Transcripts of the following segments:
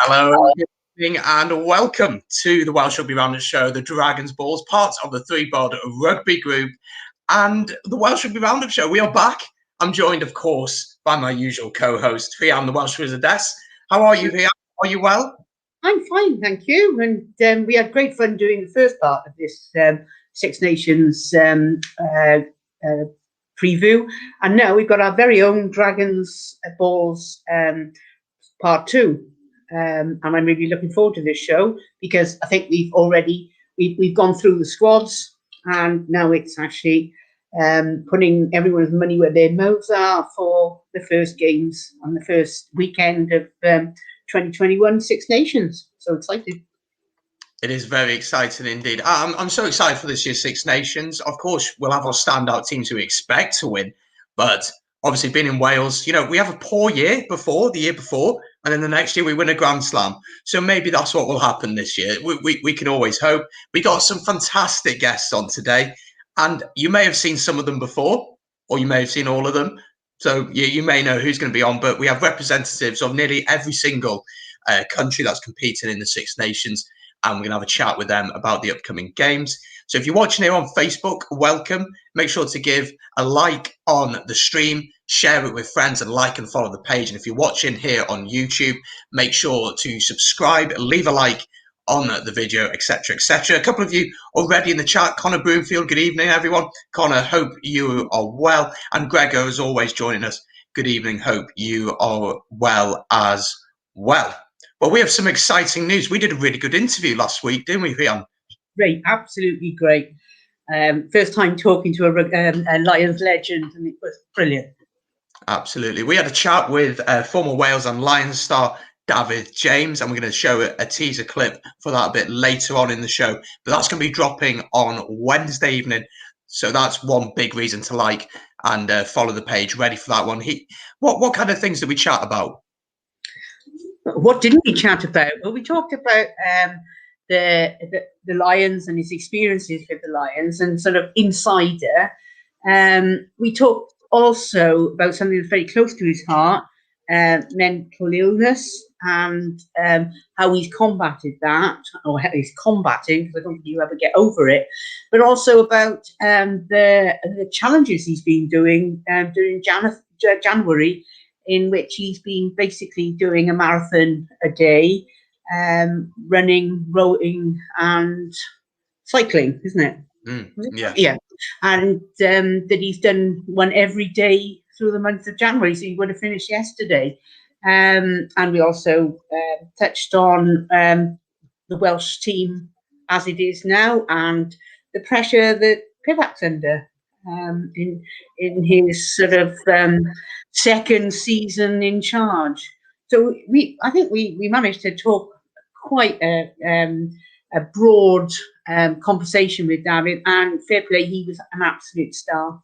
Hello, good evening, and welcome to the Welsh Rugby Roundup show, the Dragons Balls, part of the ThreeBod Rugby Group, and the Welsh Rugby Roundup show. We are back. I'm joined, of course, by my usual co-host, Fian, the Welsh Wizardess. How are you, Fian? Are you well? I'm fine, thank you. And we had great fun doing the first part of this Six Nations preview. And now we've got our very own Dragons Balls part two. And I'm really looking forward to this show because I think we've gone through the squads, and now it's actually putting everyone's money where their mouths are for the first games on the first weekend of 2021 Six Nations. So excited. It is very exciting indeed. I'm so excited for this year's Six Nations. Of course, we'll have our standout teams who we expect to win, but obviously being in Wales, we have a poor year the year before, and then the next year we win a Grand Slam. So maybe that's what will happen this year. We can always hope. We got some fantastic guests on today, and you may have seen some of them before, or you may have seen all of them. So you may know who's going to be on, but we have representatives of nearly every single country that's competing in the Six Nations, and we're going to have a chat with them about the upcoming games. So if you're watching here on Facebook, welcome. Make sure to give a like on the stream, share it with friends, and like and follow the page. And if you're watching here on YouTube, make sure to subscribe, leave a like on the video, etc., etc. A couple of you already in the chat. Connor Broomfield, good evening, everyone. Connor, hope you are well. And Gregor, as always, joining us. Good evening, hope you are well as well. Well, we have some exciting news. We did a really good interview last week, didn't we, Fian? Great, absolutely great. First time talking to a Lions legend, and it was brilliant. Absolutely. We had a chat with former Wales and Lions star David James, and we're going to show a teaser clip for that a bit later on in the show. But that's going to be dropping on Wednesday evening. So that's one big reason to like and follow the page. Ready for that one. What kind of things did we chat about? What didn't we chat about? Well, we talked about the Lions and his experiences with the Lions and sort of insider. We talked also about something that's very close to his heart, mental illness, and how he's combated that, or how he's combating, because I don't think you ever get over it, but also about the challenges he's been doing during January, in which he's been basically doing a marathon a day, running, rowing, and cycling, isn't it? Yeah. And that he's done one every day through the month of January, so he would have finished yesterday. And we also touched on the Welsh team as it is now, and the pressure that Pivac's under in his sort of second season in charge. So I think we managed to talk quite a broad conversation with David, and fair play, he was an absolute star.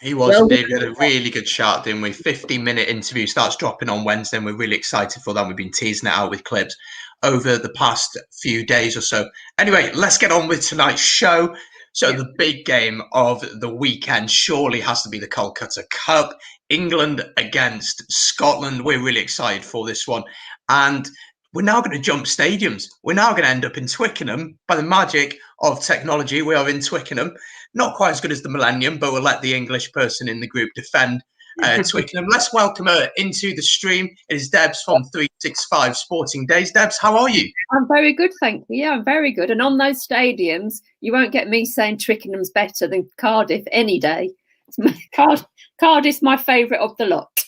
He was indeed. We had a really good chat, didn't we? 15-minute interview starts dropping on Wednesday, and we're really excited for that. We've been teasing it out with clips over the past few days or so. Anyway, let's get on with tonight's show. So the big game of the weekend surely has to be the Kolkata Cup. England against Scotland. We're really excited for this one. And we're now going to jump stadiums. We're now going to end up in Twickenham. By the magic of technology, we are in Twickenham. Not quite as good as the Millennium, but we'll let the English person in the group defend Twickenham. Let's welcome her into the stream. It is Debs from 365 Sporting Days. Debs, how are you? I'm very good, thank you. Yeah, I'm very good. And on those stadiums, you won't get me saying Twickenham's better than Cardiff any day. Cardiff's my favourite of the lot.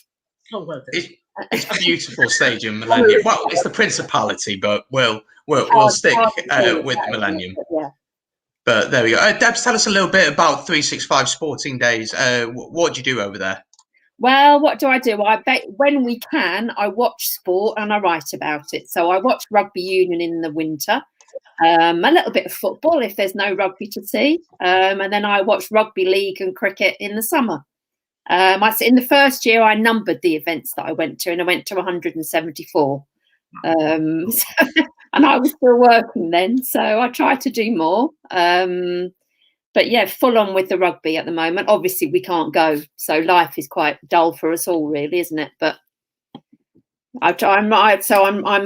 Oh, well done. It's a beautiful stadium, Millennium. Well, it's the Principality, but we'll stick with the Millennium. Yeah. But there we go. Debs, tell us a little bit about 365 Sporting Days. What do you do over there? Well, what do? When we can, I watch sport and I write about it. So I watch rugby union in the winter, a little bit of football if there's no rugby to see, and then I watch rugby league and cricket in the summer. In the first year, I numbered the events that I went to, and I went to 174. And I was still working then, so I tried to do more. But yeah, full on with the rugby at the moment. Obviously, we can't go, so life is quite dull for us all, really, isn't it? But I'm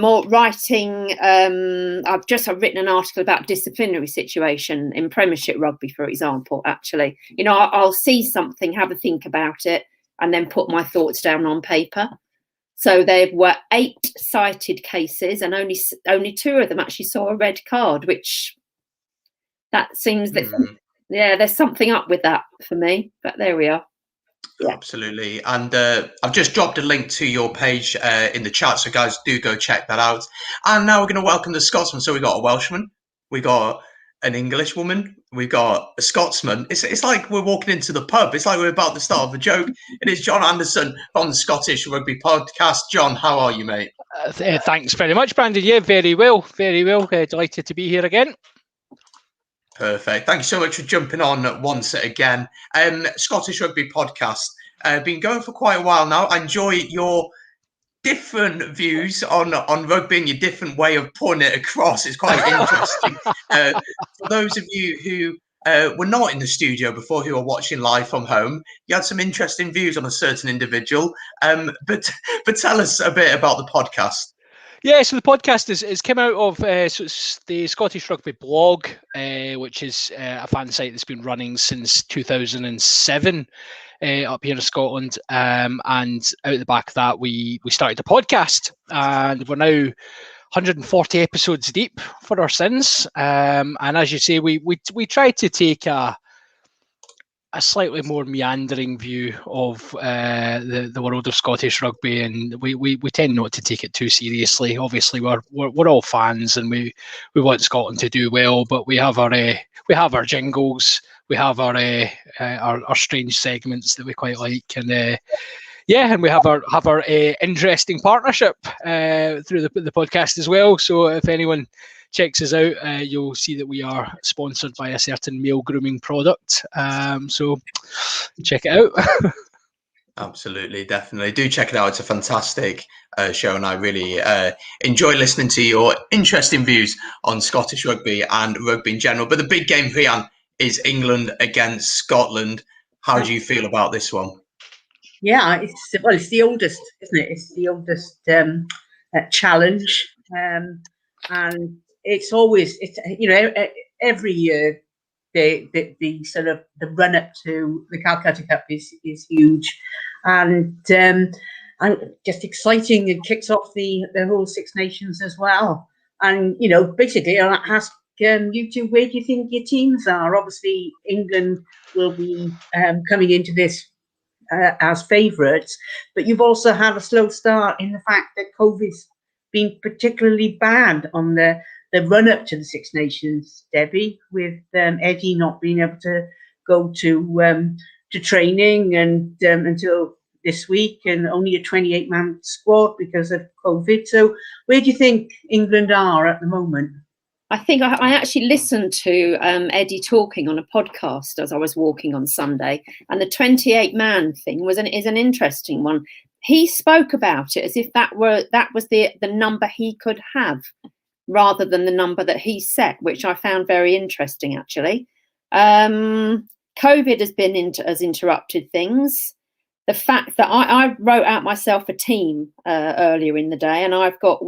more writing. I've written an article about disciplinary situation in Premiership rugby, for example. Actually, I'll see something, have a think about it, and then put my thoughts down on paper. So there were 8 cited cases, and only 2 of them actually saw a red card, which that seems that there's something up with that for me. But there we are. Yeah. Absolutely. And I've just dropped a link to your page in the chat, so guys, do go check that out. And now we're going to welcome the Scotsman. So we got a Welshman, we got an English woman, we got a Scotsman. It's like we're walking into the pub. It's like we're about to start a joke. It is John Anderson from the Scottish Rugby Podcast. John, how are you, mate? Thanks very much, Brandon. Yeah, very well, very well. Delighted to be here again. Perfect. Thank you so much for jumping on once again. Scottish Rugby Podcast. Been going for quite a while now. I enjoy your different views on rugby and your different way of putting it across. It's quite interesting. For those of you who were not in the studio before, who are watching live from home, you had some interesting views on a certain individual. But tell us a bit about the podcast. Yeah, so the podcast is came out of so it's the Scottish Rugby blog, which is a fan site that's been running since 2007 up here in Scotland. And out the back of that, we started a podcast, and we're now 140 episodes deep for our sins. And as you say, we tried to take a slightly more meandering view of the world of Scottish rugby, and we tend not to take it too seriously. Obviously, we're all fans, and we want Scotland to do well, but we have our jingles, we have our strange segments that we quite like, and and we have our interesting partnership through the podcast as well. So if anyone checks us out, you'll see that we are sponsored by a certain male grooming product. So check it out. Absolutely, definitely. Do check it out. It's a fantastic show, and I really enjoy listening to your interesting views on Scottish rugby and rugby in general. But the big game, Rhian, is England against Scotland. How do you feel about this one? Yeah, it's the oldest, isn't it? It's the oldest challenge, and it's always every year the sort of the run up to the Calcutta Cup is huge, and just exciting. It kicks off the whole Six Nations as well, and basically I'll ask you two, where do you think your teams are? Obviously, England will be coming into this as favourites, but you've also had a slow start in the fact that COVID's been particularly bad on the run up to the Six Nations, Debbie, with Eddie not being able to go to training and until this week, and only a 28-man squad because of COVID. So where do you think England are at the moment? I think I actually listened to Eddie talking on a podcast as I was walking on Sunday, and the 28-man thing is an interesting one. He spoke about it as if that was the number he could have, rather than the number that he set, which I found very interesting, actually. COVID has interrupted things. The fact that I wrote out myself a team earlier in the day, and I've got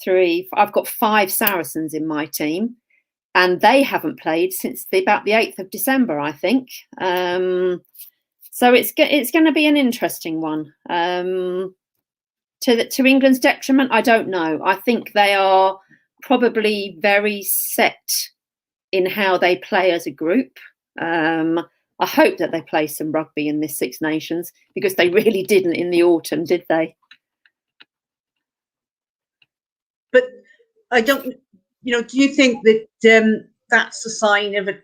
I've got 5 Saracens in my team, and they haven't played since about the 8th of December, I think. So it's going to be an interesting one. To England's detriment, I don't know. I think they are probably very set in how they play as a group. I hope that they play some rugby in this Six Nations, because they really didn't in the autumn, did they? But I don't, do you think that that's a sign of a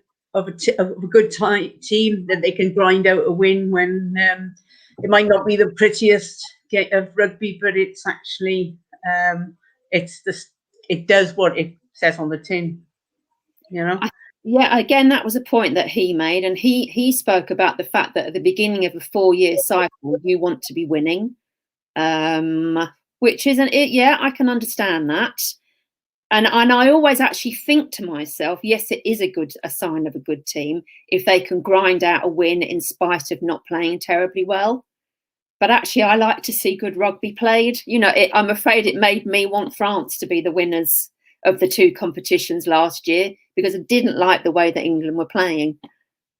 good team, that they can grind out a win when it might not be the prettiest game of rugby, but it's actually it does what it says on the tin, Yeah, again, that was a point that he made, and he spoke about the fact that at the beginning of a 4-year cycle, you want to be winning, which isn't it. Yeah, I can understand that, and I always actually think to myself, yes, it is a sign of a good team if they can grind out a win in spite of not playing terribly well. But actually, I like to see good rugby played. You know, I'm afraid it made me want France to be the winners of the 2 competitions last year, because I didn't like the way that England were playing.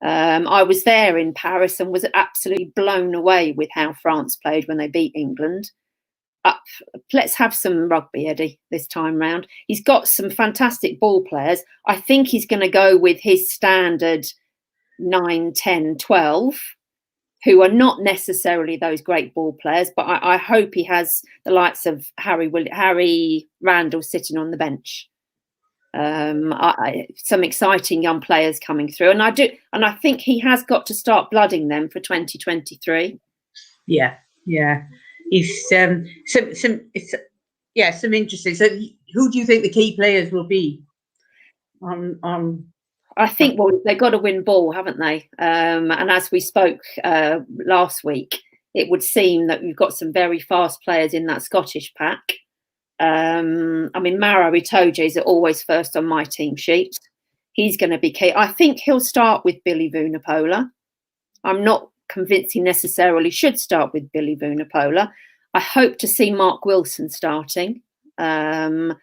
I was there in Paris and was absolutely blown away with how France played when they beat England. Let's have some rugby, Eddie, this time round. He's got some fantastic ball players. I think he's going to go with his standard 9, 10, 12, who are not necessarily those great ball players, but I hope he has the likes of Harry Randall sitting on the bench. Some exciting young players coming through, and I think he has got to start blooding them for 2023. Yeah. He's some interesting. So, who do you think the key players will be? I think they've got to win ball, haven't they? And as we spoke last week, it would seem that we've got some very fast players in that Scottish pack. I mean, Maro Itoje is always first on my team sheet. He's going to be key. I think he'll start with Billy Vunipola. I'm not convinced he necessarily should start with Billy Vunipola. I hope to see Mark Wilson starting. And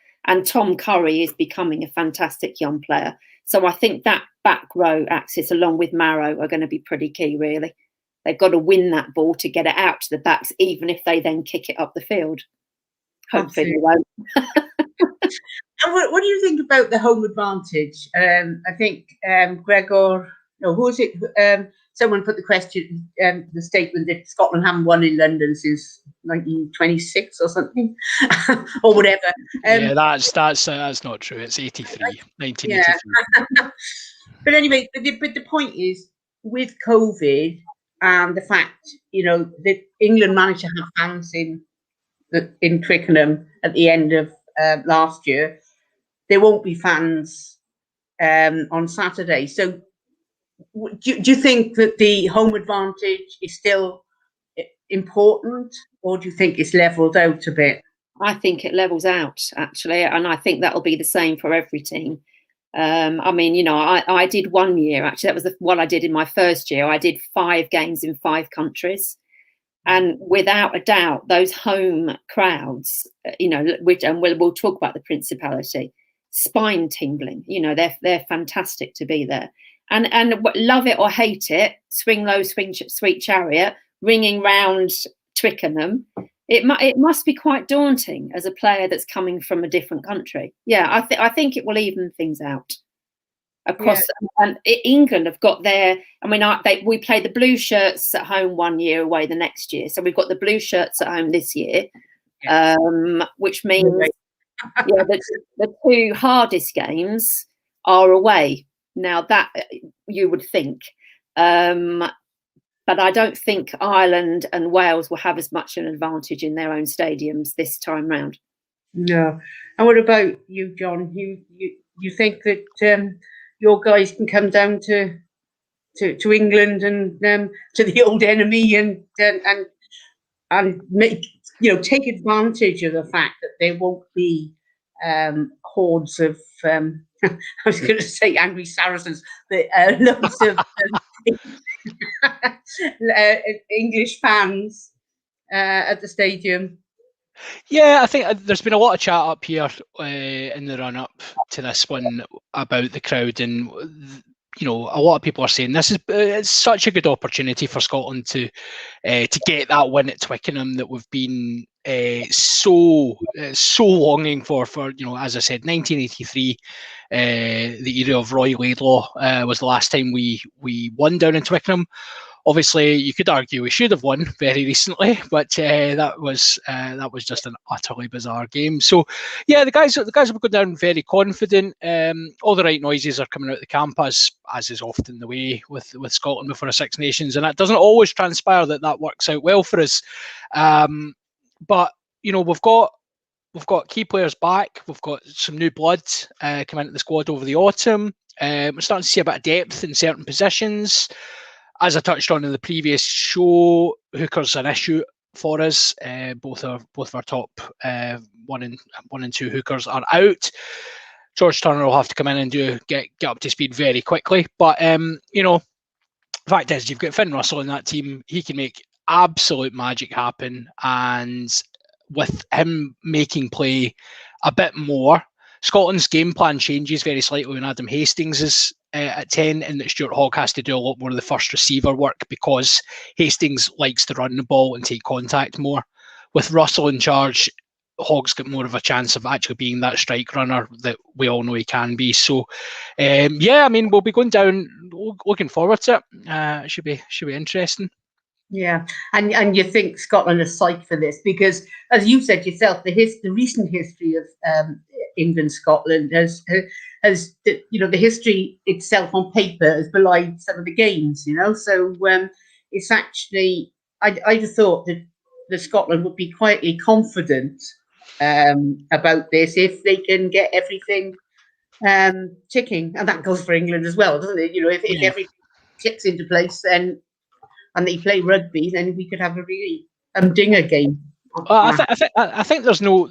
Tom Curry is becoming a fantastic young player. So I think that back row axis, along with Maro, are going to be pretty key, really. They've got to win that ball to get it out to the backs, even if they then kick it up the field. Hopefully they won't. And what do you think about the home advantage? I think Gregor, no, who was it? Someone put the question, the statement that Scotland haven't won in London since 1926 or something, or whatever. Yeah, that's not true. It's 1983. Yeah. But anyway, but the point is, with COVID and the fact, that England managed to have fans in Twickenham at the end of last year, there won't be fans on Saturday. So do you think that the home advantage is still important, or do you think it's levelled out a bit? I think it levels out, actually, and I think that'll be the same for every team. I mean, I did 1 year, actually, that was what I did in my first year. I did 5 games in 5 countries. And without a doubt, those home crowds, which, and we'll talk about the Principality, spine tingling. They're fantastic to be there. And love it or hate it, Swing Low, Sweet Chariot, ringing round Twickenham. It must be quite daunting as a player that's coming from a different country. Yeah, I think it will even things out across. Yeah. And England have got their. I mean, we played the blue shirts at home 1 year, away the next year. So we've got the blue shirts at home this year, which means the 2 hardest games are away. Now that you would think. But I don't think Ireland and Wales will have as much an advantage in their own stadiums this time round. No. And what about you, John? You think that your guys can come down to England and to the old enemy and make take advantage of the fact that there won't be hordes of I was going to say angry Saracens, but loads of English fans at the stadium. Yeah, I think there's been a lot of chat up here in the run-up to this one about the crowd, and a lot of people are saying this is it's such a good opportunity for Scotland to get that win at Twickenham that we've been so longing for as I said, 1983. The era of Roy Laidlaw was the last time we won down in Twickenham. Obviously, you could argue we should have won very recently, but that was just an utterly bizarre game. So, yeah, the guys have gone down very confident. All the right noises are coming out of the camp, as is often the way with Scotland before a Six Nations, and it doesn't always transpire that works out well for us. But we've got key players back. We've got some new blood coming into the squad over the autumn. We're starting to see a bit of depth in certain positions. As I touched on in the previous show, hooker's an issue for us. Both of our top 1 and 2 hookers are out. George Turner will have to come in and get up to speed very quickly. But the fact is, you've got Finn Russell in that team. He can make absolute magic happen, and with him making play a bit more, Scotland's game plan changes very slightly when Adam Hastings is at 10, and that Stuart Hogg has to do a lot more of the first receiver work because Hastings likes to run the ball and take contact more. With Russell in charge, Hogg's got more of a chance of actually being that strike runner that we all know he can be. So, yeah, I mean, we'll be going down, looking forward to it. It should be interesting. Yeah, and you think Scotland is psyched for this because, as you said yourself, the recent history of England Scotland has the history itself on paper has belied some of the games, So it's actually I just thought that Scotland would be quietly confident about this if they can get everything ticking, and that goes for England as well, doesn't it? If everything clicks into place, then and they play rugby, then we could have a really dinger game. Well, I think there's no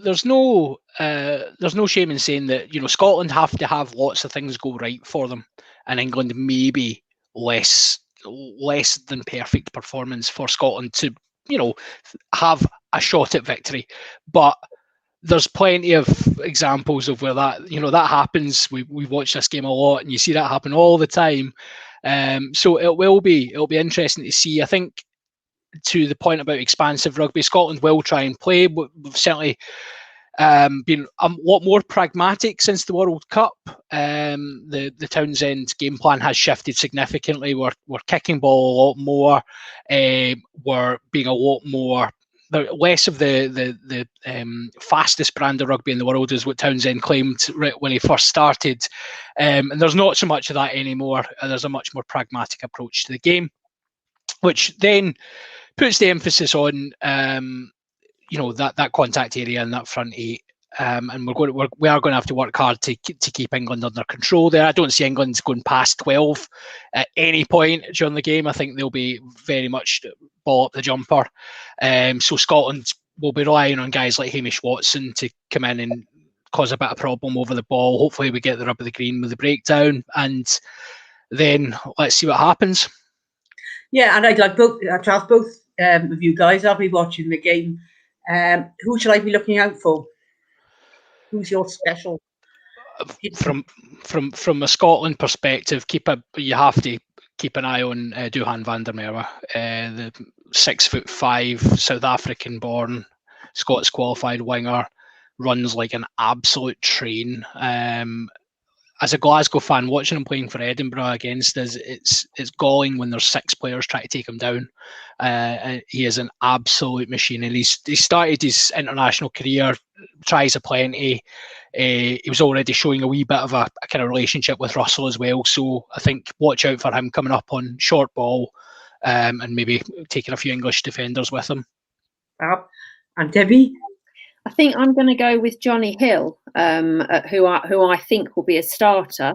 shame in saying that Scotland have to have lots of things go right for them, and England maybe less than perfect performance for Scotland to have a shot at victory. But there's plenty of examples of where that happens. We watch this game a lot, and you see that happen all the time. So it will be interesting to see. I think, to the point about expansive rugby, Scotland will try and play. We've certainly been a lot more pragmatic since the World Cup. The Townsend game plan has shifted significantly. We're kicking ball a lot more. We're being a lot more. Less of the fastest brand of rugby in the world is what Townsend claimed when he first started, and there's not so much of that anymore. There's a much more pragmatic approach to the game, which then puts the emphasis on that contact area and that front eight. And we are going to have to work hard to keep England under control there. I don't see England going past 12 at any point during the game. I think they'll be very much ball up the jumper. So Scotland will be relying on guys like Hamish Watson to come in and cause a bit of problem over the ball. Hopefully we get the rub of the green with the breakdown, and then let's see what happens. Yeah, and I'd like to ask both of you guys. I'll be watching the game. Who should I be looking out for? Who's your special? From a Scotland perspective, you have to keep an eye on Duhan van der Merwe, the 6'5" South African born Scots qualified winger, runs like an absolute train. As a Glasgow fan, watching him playing for Edinburgh against us, it's galling when there's 6 players trying to take him down. He is an absolute machine, and he started his international career, tries a plenty. He was already showing a wee bit of a kind of relationship with Russell as well. So I think watch out for him coming up on short ball, and maybe taking a few English defenders with him. And Debbie? I think I'm going to go with Johnny Hill, who I think will be a starter.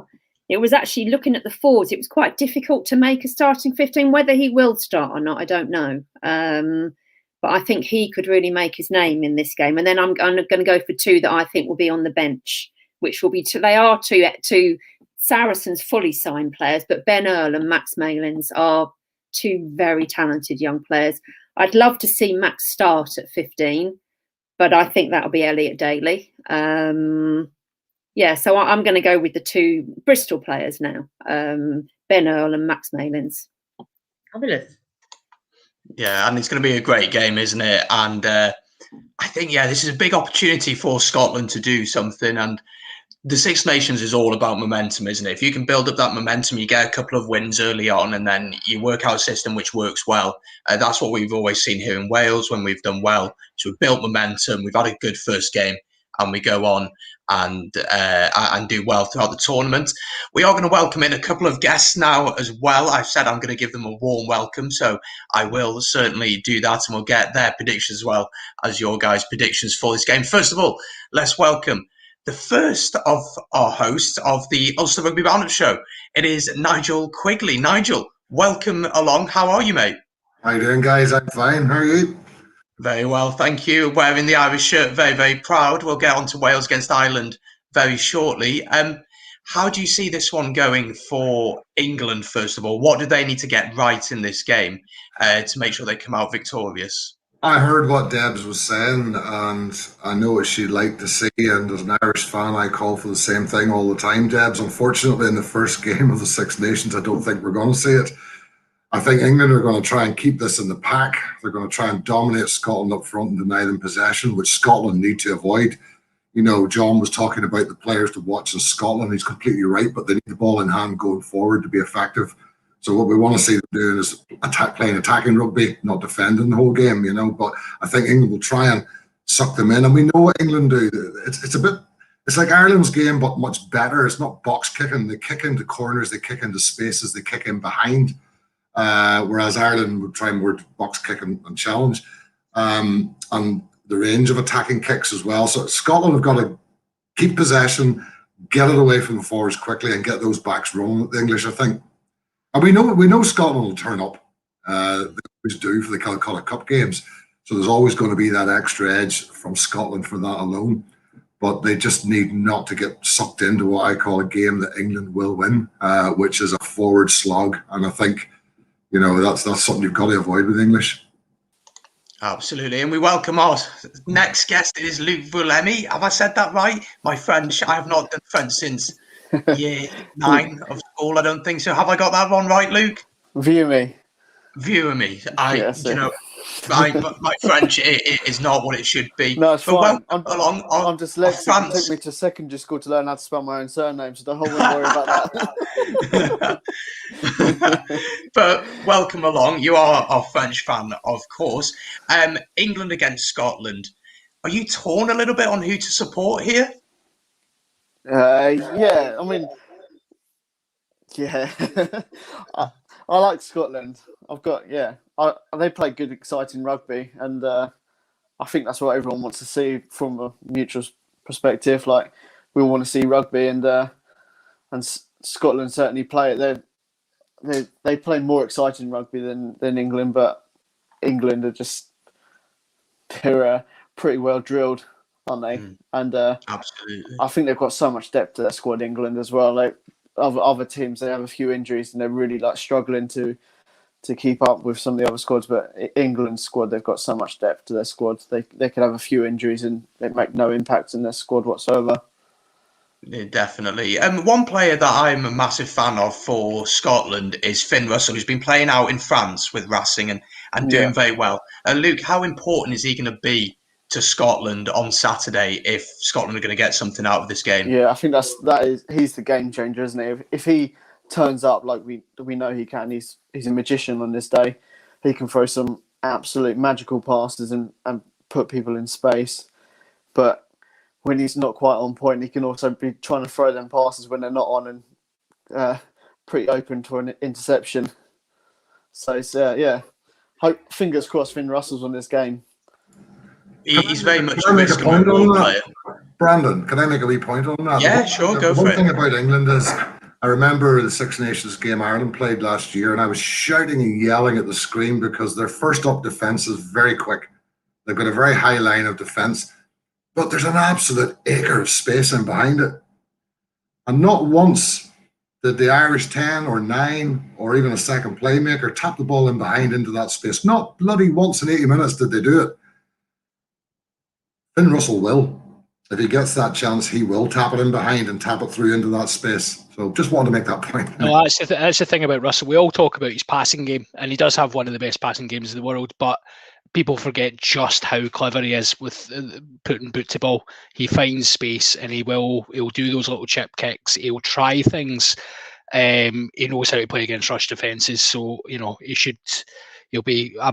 It was actually looking at the forwards. It was quite difficult to make a starting 15. Whether he will start or not, I don't know. But I think he could really make his name in this game. And then I'm going to go for 2 that I think will be on the bench, which will be they are two Saracens fully signed players, but Ben Earl and Max Malins are 2 very talented young players. I'd love to see Max start at 15. But I think that'll be Elliot Daly. So I'm going to go with the 2 Bristol players now, Ben Earl and Max Malins. Fabulous. Yeah, and it's going to be a great game, isn't it? And I think, this is a big opportunity for Scotland to do something. And the Six Nations is all about momentum, isn't it? If you can build up that momentum, you get a couple of wins early on, and then you work out a system which works well. That's what we've always seen here in Wales when we've done well. So we've built momentum, we've had a good first game, and we go on and do well throughout the tournament. We are going to welcome in a couple of guests now as well. I've said I'm going to give them a warm welcome, so I will certainly do that, and we'll get their predictions as well as your guys' predictions for this game. First of all, let's welcome the first of our hosts of the Ulster Rugby Roundup show. It is Nigel Quigley. Nigel, welcome along. How are you, mate? How you doing, guys? I'm fine. How are you? Very well, thank you. Wearing the Irish shirt, very, very proud. We'll get on to Wales against Ireland very shortly. How do you see this one going for England, first of all? What do they need to get right in this game to make sure they come out victorious? I heard what Debs was saying, and I know what she'd like to see. And as an Irish fan, I call for the same thing all the time, Debs. Unfortunately, in the first game of the Six Nations, I don't think we're going to see it. I think England are going to try and keep this in the pack. They're going to try and dominate Scotland up front and deny them possession, which Scotland need to avoid. You know, John was talking about the players to watch in Scotland. He's completely right, but they need the ball in hand going forward to be effective. So what we want to see them doing is playing attacking rugby, not defending the whole game, you know. But I think England will try and suck them in. And we know what England do. It's like Ireland's game, but much better. It's not box kicking. They kick into corners, they kick into spaces, they kick in behind. Whereas Ireland would try more box kick and challenge. And the range of attacking kicks as well. So Scotland have got to keep possession, get it away from the forwards quickly, and get those backs rolling. The English, I think, and we know Scotland will turn up. They always do for the Calcutta Cup games. So there's always going to be that extra edge from Scotland for that alone. But they just need not to get sucked into what I call a game that England will win, which is a forward slog. And I think, you know, that's something you've got to avoid with English. Absolutely. And we welcome our next guest. It is Luke Vulemi. Have I said that right? My French, I have not done French since year 9 of school. I don't think so. Have I got that one right, Luke? Vulemi. My French is not what it should be. No, it's fine. I'm France. dyslexic. It took me to secondary school to learn how to spell my own surname, so don't worry about that. But welcome along. You are a French fan, of course. England against Scotland. Are you torn a little bit on who to support here? Yeah, I mean, yeah. I like Scotland. They play good, exciting rugby, and I think that's what everyone wants to see from a mutual perspective. Like, we all want to see rugby, and Scotland certainly play it. They play more exciting rugby than England, but England are they're pretty well drilled, aren't they? And absolutely, I think they've got so much depth to their squad. England as well. Like other teams, they have a few injuries and they're really struggling to keep up with some of the other squads. But England's squad, they've got so much depth to their squad. They could have a few injuries and they make no impact in their squad whatsoever. Yeah, definitely. One player that I'm a massive fan of for Scotland is Finn Russell, who's been playing out in France with Racing and doing very well. Luke, how important is he going to be to Scotland on Saturday if Scotland are going to get something out of this game? Yeah, I think he's the game changer, isn't he? If he turns up like we know he can, he's a magician on this day. He can throw some absolute magical passes and put people in space. But when he's not quite on point, he can also be trying to throw them passes when they're not on and pretty open to an interception. So it's, fingers crossed Finn Russell's on this game. He's very much a risk-and-reward player. Brandon, can I make a wee point on that? Yeah, sure, go for it. One thing about England is, I remember the Six Nations game Ireland played last year, and I was shouting and yelling at the screen because their first-up defence is very quick. They've got a very high line of defence, but there's an absolute acre of space in behind it. And not once did the Irish 10 or 9 or even a second playmaker tap the ball in behind into that space. Not bloody once in 80 minutes did they do it. Finn Russell will. If he gets that chance, he will tap it in behind and tap it through into that space. So just wanted to make that point. No, that's the thing about Russell. We all talk about his passing game, and he does have one of the best passing games in the world, but people forget just how clever he is with putting boot to ball. He finds space and he'll do those little chip kicks. He'll try things. He knows how to play against rush defences. So, I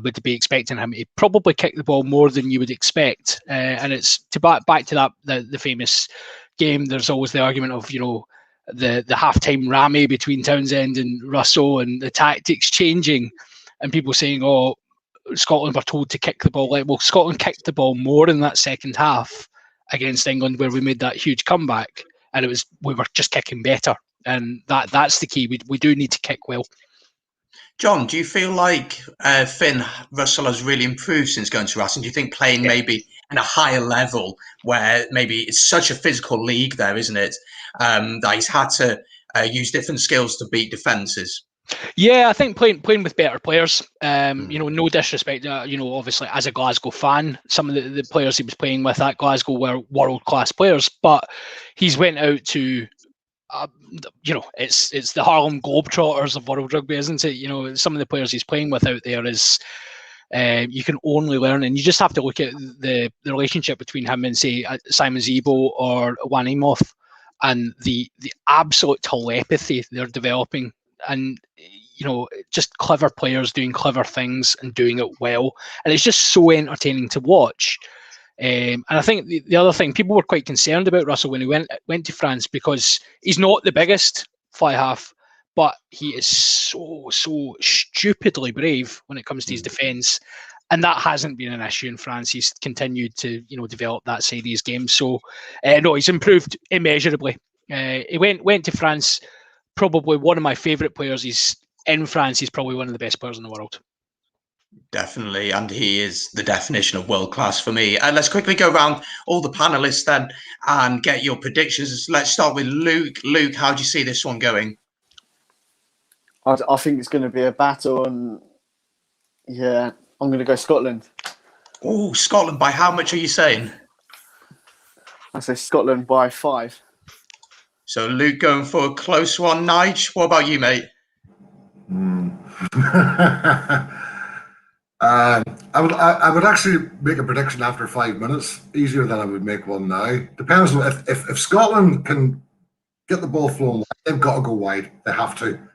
would be expecting him to probably kick the ball more than you would expect. And it's back to that, the famous game. There's always the argument of, the halftime rammy between Townsend and Russell and the tactics changing and people saying, oh, Scotland were told to kick the ball. Well, Scotland kicked the ball more in that second half against England where we made that huge comeback, and we were just kicking better, and that's the key. We do need to kick well. John, do you feel like Finn Russell has really improved since going to Racing? Do you think playing maybe in a higher level where maybe it's such a physical league there, isn't it? That he's had to use different skills to beat defences. Yeah, I think playing with better players. No disrespect. Obviously, as a Glasgow fan, some of the players he was playing with at Glasgow were world class players. But he's went out to, it's the Harlem Globetrotters of world rugby, isn't it? Some of the players he's playing with out there is. You can only learn, and you just have to look at the relationship between him and, say, Simon Zebo or Juan Imoth, and the absolute telepathy they're developing, and just clever players doing clever things and doing it well, and it's just so entertaining to watch. And I think the other thing, people were quite concerned about Russell when he went to France, because he's not the biggest fly half, but he is so stupidly brave when it comes to his defence, and that hasn't been an issue in France. He's continued to develop that side of his game. So no, he's improved immeasurably. He went to France, probably one of my favourite players. He's in France. He's probably one of the best players in the world. Definitely, and he is the definition of world class for me. Let's quickly go around all the panelists then and get your predictions. Let's start with Luke. Luke, how do you see this one going? I think it's going to be a battle, and yeah, I'm going to go Scotland. Oh, Scotland, by how much are you saying? I say Scotland by 5. So Luke going for a close one. Nige, what about you, mate? I would actually make a prediction after 5 minutes, easier than I would make one now. Depends on if Scotland can get the ball flowing, they've got to go wide. They have to.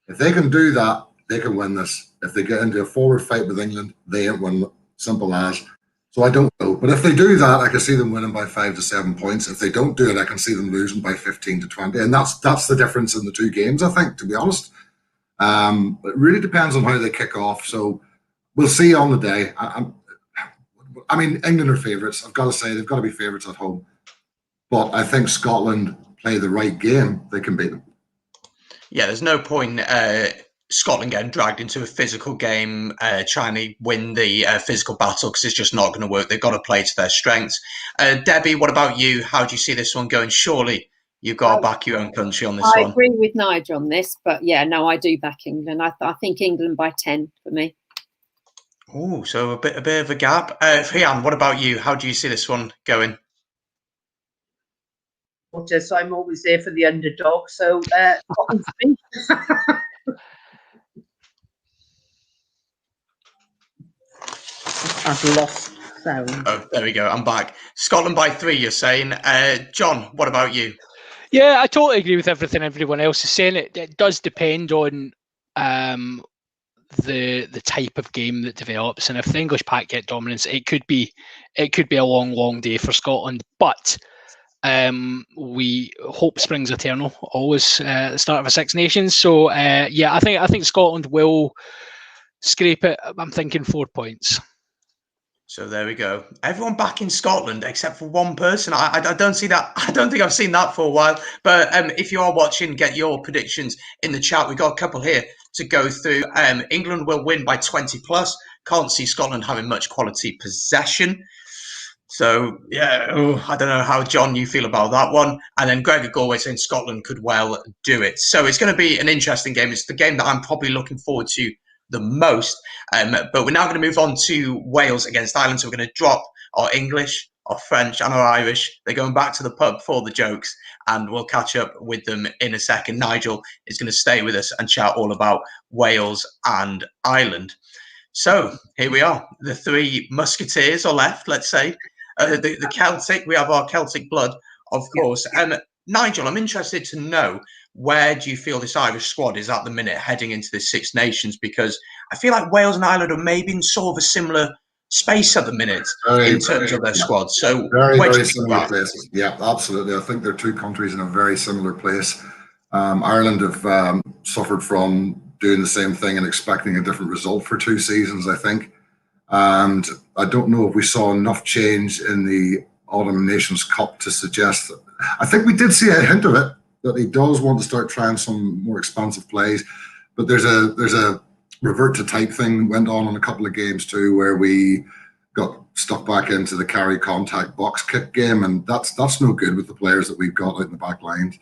If they can do that, they can win this. If they get into a forward fight with England, they ain't win. Simple as. So I don't know. But if they do that, I can see them winning by 5 to 7 points. If they don't do it, I can see them losing by 15 to 20. And that's the difference in the two games, I think, to be honest. It really depends on how they kick off. So we'll see on the day. I mean, England are favourites. I've got to say, they've got to be favourites at home. But I think Scotland play the right game. They can beat them. Yeah, there's no point Scotland getting dragged into a physical game, trying to win the physical battle, because it's just not going to work. They've got to play to their strengths. Debbie, what about you? How do you see this one going? Surely you've got to back your own country on this one. I agree with Nigel on this, but yeah, no, I do back England. I think England by 10 for me. Oh, so a bit of a gap. Rhian, what about you? How do you see this one going? So I'm always there for the underdog. So Scotland for me. I've lost sound. Oh, there we go. I'm back. Scotland by 3, you're saying. John, what about you? Yeah, I totally agree with everything everyone else is saying. It does depend on the type of game that develops, and if the English pack get dominance, it could be a long day for Scotland. But we hope springs eternal, always at the start of a Six Nations. So yeah, I think Scotland will scrape it. I'm thinking 4 points. So there we go. Everyone back in Scotland except for one person. I don't see that. I don't think I've seen that for a while. But if you are watching, get your predictions in the chat. We've got a couple here to go through. England will win by 20 plus. Can't see Scotland having much quality possession. So, yeah, I don't know how, John, you feel about that one. And then Gregor Galway saying Scotland could well do it. So it's going to be an interesting game. It's the game that I'm probably looking forward to the most. But we're now going to move on to Wales against Ireland. So we're going to drop our English, our French and our Irish. They're going back to the pub for the jokes, and we'll catch up with them in a second. Nigel is going to stay with us and chat all about Wales and Ireland. So here we are. The three musketeers are left, let's say. The Celtic, we have our Celtic blood, of course. Nigel, I'm interested to know, where do you feel this Irish squad is at the minute heading into the Six Nations? Because I feel like Wales and Ireland are maybe in sort of a similar space at the minute in terms of their squad. So very similar places. Yeah, absolutely. I think they're two countries in a very similar place. Ireland have suffered from doing the same thing and expecting a different result for 2 seasons, I think. And I don't know if we saw enough change in the Autumn Nations Cup to suggest that. I think we did see a hint of it, that he does want to start trying some more expansive plays. But there's a revert to type thing went on in a couple of games too, where we got stuck back into the carry contact box kick game, and that's no good with the players that we've got out in the back lines.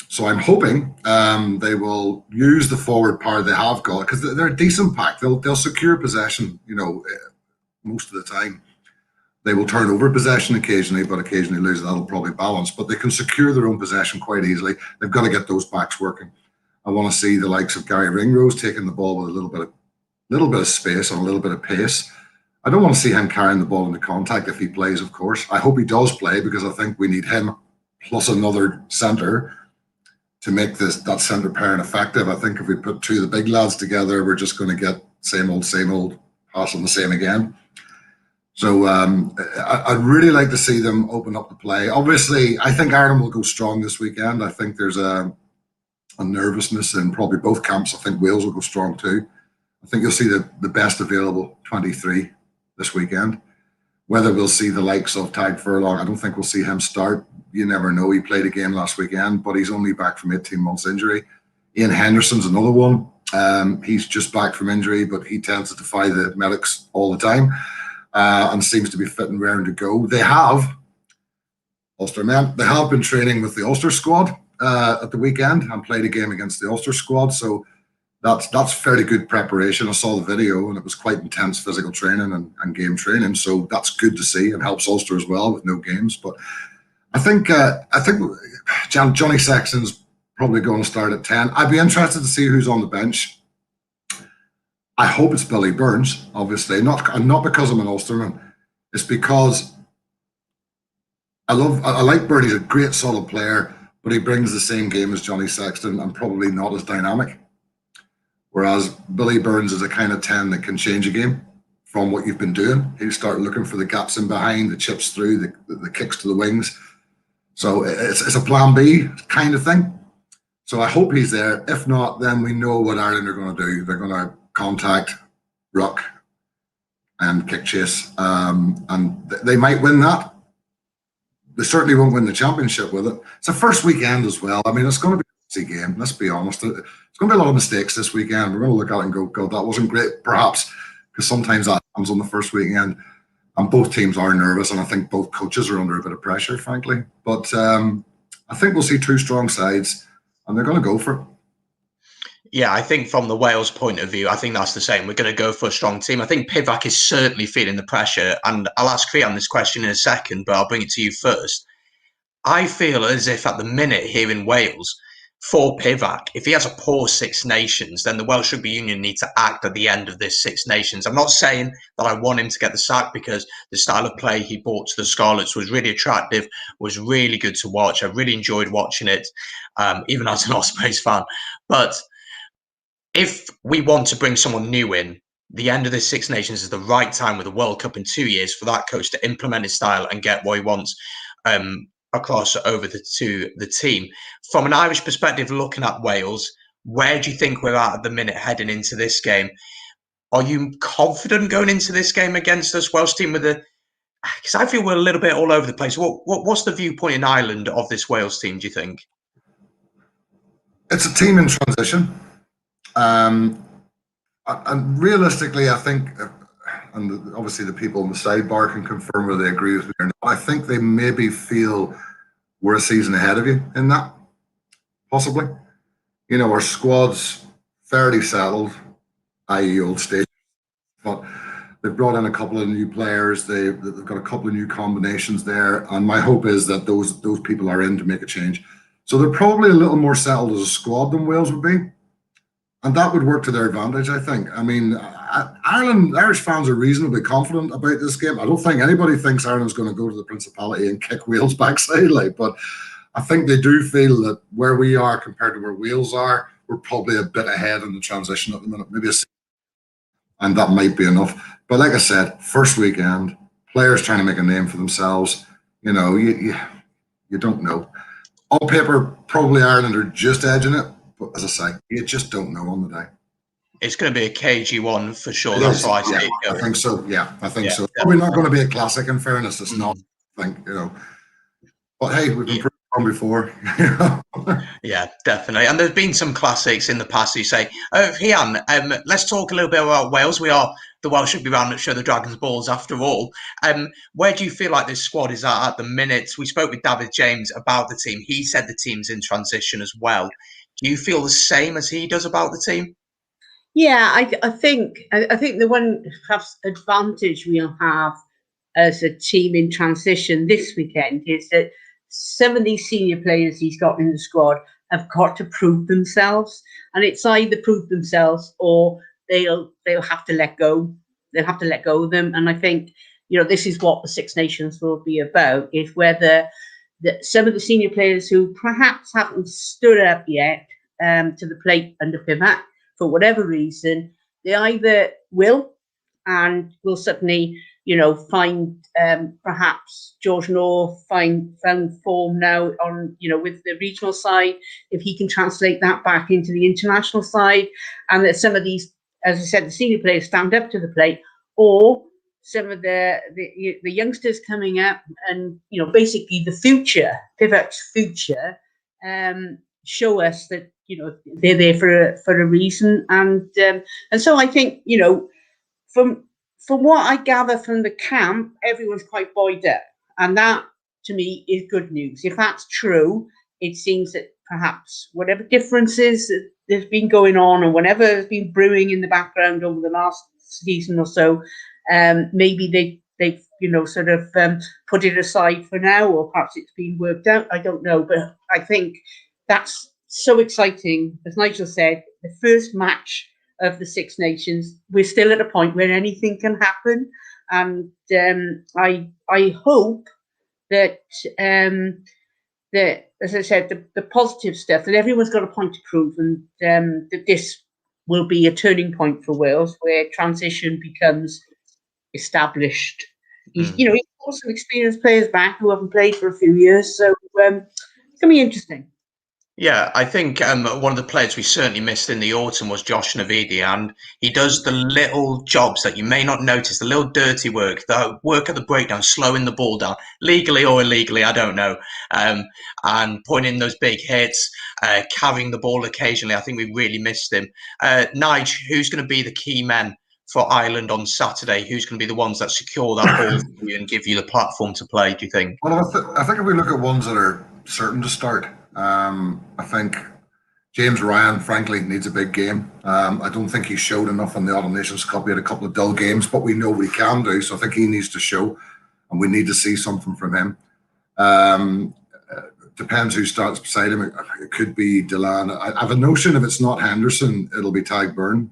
So I'm hoping they will use the forward power they have got, because they're a decent pack. They'll secure possession, most of the time. They will turn over possession occasionally, but occasionally lose. That'll probably balance. But they can secure their own possession quite easily. They've got to get those backs working. I want to see the likes of Gary Ringrose taking the ball with a little bit of space and a little bit of pace. I don't want to see him carrying the ball into contact if he plays, of course. I hope he does play, because I think we need him plus another centre to make that centre pairing effective. I think if we put two of the big lads together, we're just going to get same old, passing the same again. So I'd really like to see them open up the play. Obviously, I think Ireland will go strong this weekend. I think there's a nervousness in probably both camps. I think Wales will go strong too. I think you'll see the best available 23 this weekend. Whether we'll see the likes of Tadhg Furlong, I don't think we'll see him start. You never know. He played a game last weekend, but he's only back from 18 months injury. Ian Henderson's another one. He's just back from injury, but he tends to defy the medics all the time. And seems to be fit and raring to go. They have, Ulster men, they have been training with the Ulster squad at the weekend and played a game against the Ulster squad. So that's fairly good preparation. I saw the video and it was quite intense physical training and game training. So that's good to see and helps Ulster as well with no games. But I think Johnny Sexton's probably going to start at 10. I'd be interested to see who's on the bench. I hope it's Billy Burns, obviously, not because I'm an Ulsterman. It's because I like Bernie. He's a great, solid player, but he brings the same game as Johnny Sexton and probably not as dynamic. Whereas Billy Burns is a kind of 10 that can change a game from what you've been doing. He'll start looking for the gaps in behind, the chips through, the kicks to the wings. So it's a plan B kind of thing. So I hope he's there. If not, then we know what Ireland are going to do. They're going to contact, ruck, and kick chase. And they might win that. They certainly won't win the championship with it. It's a first weekend as well. I mean, it's going to be a easy game. Let's be honest. It's going to be a lot of mistakes this weekend. We're going to look at it and go, God, that wasn't great, perhaps, because sometimes that happens on the first weekend. And both teams are nervous, and I think both coaches are under a bit of pressure, frankly. But I think we'll see two strong sides, and they're going to go for it. Yeah, I think from the Wales point of view, I think that's the same. We're going to go for a strong team. I think Pivac is certainly feeling the pressure. And I'll ask Fian this question in a second, but I'll bring it to you first. I feel as if at the minute here in Wales, for Pivac, if he has a poor Six Nations, then the Welsh Rugby Union need to act at the end of this Six Nations. I'm not saying that I want him to get the sack, because the style of play he brought to the Scarlets was really attractive, was really good to watch. I really enjoyed watching it, even as an Ospreys fan. But if we want to bring someone new in, the end of this Six Nations is the right time with the World Cup in 2 years for that coach to implement his style and get what he wants across over to the team. From an Irish perspective, looking at Wales, where do you think we're at the minute heading into this game? Are you confident going into this game against this Welsh team with because I feel we're a little bit all over the place. What's the viewpoint in Ireland of this Wales team, do you think? It's a team in transition. And realistically, I think, and obviously the people on the sidebar can confirm whether they agree with me or not, I think they maybe feel we're a season ahead of you in that, possibly. You know, our squad's fairly settled, i.e. old stage, but they've brought in a couple of new players. They've got a couple of new combinations there, and my hope is that those people are in to make a change. So they're probably a little more settled as a squad than Wales would be. And that would work to their advantage, I think. I mean, Irish fans are reasonably confident about this game. I don't think anybody thinks Ireland's going to go to the Principality and kick Wales backside, but I think they do feel that where we are compared to where Wales are, we're probably a bit ahead in the transition at the minute, and that might be enough. But like I said, first weekend, players trying to make a name for themselves. You know, you don't know. On paper, probably Ireland are just edging it. But as I say, you just don't know on the day. It's going to be a cagey one for sure. That's why I say. I think so. Yeah, I think so. Probably not going to be a classic. In fairness, it's not. I think, you know. But hey, we've been pretty on before. Yeah, definitely. And there's been some classics in the past. You say, Rian, let's talk a little bit about Wales. We are the Welsh Rugby Roundup show the Dragons balls after all. Where do you feel like this squad is at the minute? We spoke with David James about the team. He said the team's in transition as well. Do you feel the same as he does about the team? Yeah, I think the one perhaps advantage we'll have as a team in transition this weekend is that some of these senior players he's got in the squad have got to prove themselves, and it's either prove themselves or they'll have to let go. They'll have to let go of them, and I think this is what the Six Nations will be about: is whether some of the senior players who perhaps haven't stood up yet to the plate under pivot for whatever reason, they either will and will certainly find perhaps George North found form now on with the regional side, if he can translate that back into the international side, and that some of these, as I said, the senior players stand up to the plate, or some of the youngsters coming up and basically the future pivot's future show us that they're there for a reason, and so I think from what I gather from the camp, everyone's quite buoyed up, and that to me is good news. If that's true, it seems that perhaps whatever differences there's been going on, or whatever has been brewing in the background over the last season or so, maybe they've sort of put it aside for now, or perhaps it's been worked out. I don't know, but I think that's so exciting. As Nigel said, the first match of the Six Nations, we're still at a point where anything can happen, and I hope that that, as I said, the positive stuff, that everyone's got a point to prove, and that this will be a turning point for Wales, where transition becomes established. He's got some experienced players back who haven't played for a few years, so it's going to be interesting. Yeah, I think one of the players we certainly missed in the autumn was Josh Navidi, and he does the little jobs that you may not notice, the little dirty work, the work at the breakdown, slowing the ball down, legally or illegally, I don't know, and putting in those big hits, carrying the ball occasionally. I think we really missed him. Nige, who's going to be the key men for Ireland on Saturday? Who's going to be the ones that secure that ball for you and give you the platform to play, do you think? Well, I think if we look at ones that are certain to start, I think James Ryan, frankly, needs a big game. I don't think he showed enough in the Autumn Nations Cup. He had a couple of dull games, but we know what he can do. So I think he needs to show, and we need to see something from him. Depends who starts beside him. It could be Delan. I have a notion if it's not Henderson, it'll be Tadhg Byrne,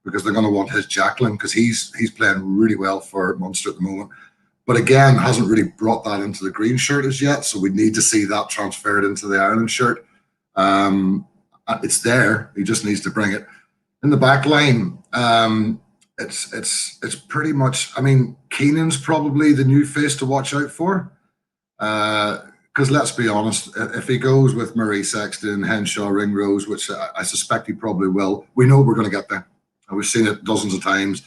because they're going to want his Jacqueline, because he's playing really well for Munster at the moment. But again, hasn't really brought that into the green shirt as yet. So we need to see that transferred into the Ireland shirt. It's there. He just needs to bring it. In the back line, it's pretty much, I mean, Keenan's probably the new face to watch out for. Because let's be honest, if he goes with Murray, Sexton, Henshaw, Ringrose, which I suspect he probably will, we know we're going to get there. We've seen it dozens of times.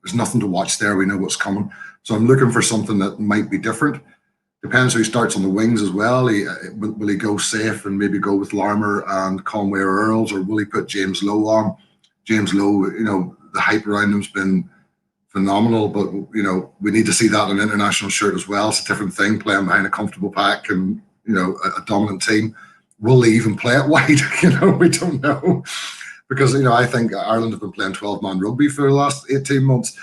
There's nothing to watch there. We know what's coming. So I'm looking for something that might be different. Depends who starts on the wings as well. Will he go safe and maybe go with Larmour and Conway or Earls, or will he put James Lowe on? James Lowe, the hype around him's been phenomenal, but we need to see that in an international shirt as well. It's a different thing, playing behind a comfortable pack and a dominant team. Will they even play it wide? We don't know. Because, I think Ireland have been playing 12-man rugby for the last 18 months.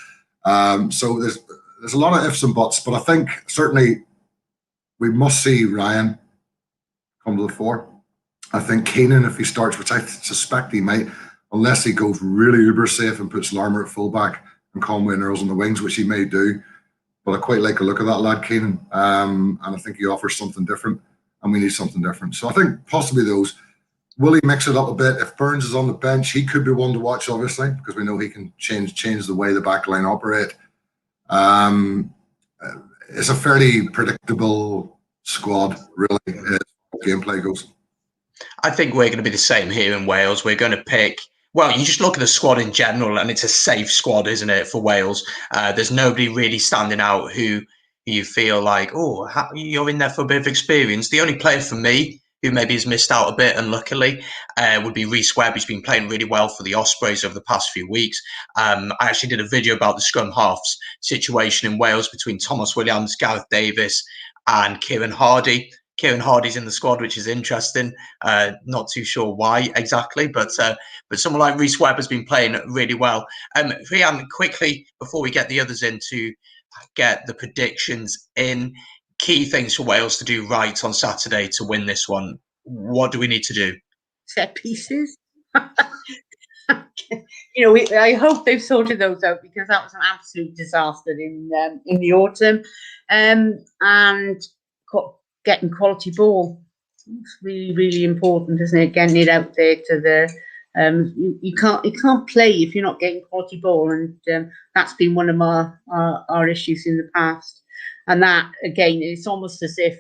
So there's a lot of ifs and buts, but I think certainly we must see Ryan come to the fore. I think Keenan, if he starts, which I suspect he might, unless he goes really uber safe and puts Larmour at fullback and Conway and Earls on the wings, which he may do. But I quite like a look at that lad, Keenan. And I think he offers something different, and we need something different. So I think possibly those. Will he mix it up a bit? If Burns is on the bench, he could be one to watch, obviously, because we know he can change the way the back line operate. It's a fairly predictable squad, really, as gameplay goes. I think we're going to be the same here in Wales. We're going to pick, well, you just look at the squad in general, and it's a safe squad, isn't it, for Wales? There's nobody really standing out who you feel like, you're in there for a bit of experience. The only player for me who maybe has missed out a bit, unluckily, would be Rhys Webb, who's been playing really well for the Ospreys over the past few weeks. I actually did a video about the scrum halves situation in Wales between Thomas Williams, Gareth Davis, and Kieran Hardy. Kieran Hardy's in the squad, which is interesting. Not too sure why exactly, but someone like Rhys Webb has been playing really well. Rhian, quickly, before we get the others in, to get the predictions in, key things for Wales to do right on Saturday to win this one. What do we need to do? Set pieces. I hope they've sorted those out, because that was an absolute disaster in the autumn. And getting quality ball. It's really, really important, isn't it? Getting it out there to the you can't play if you're not getting quality ball, and that's been one of our issues in the past. And that, again, it's almost as if,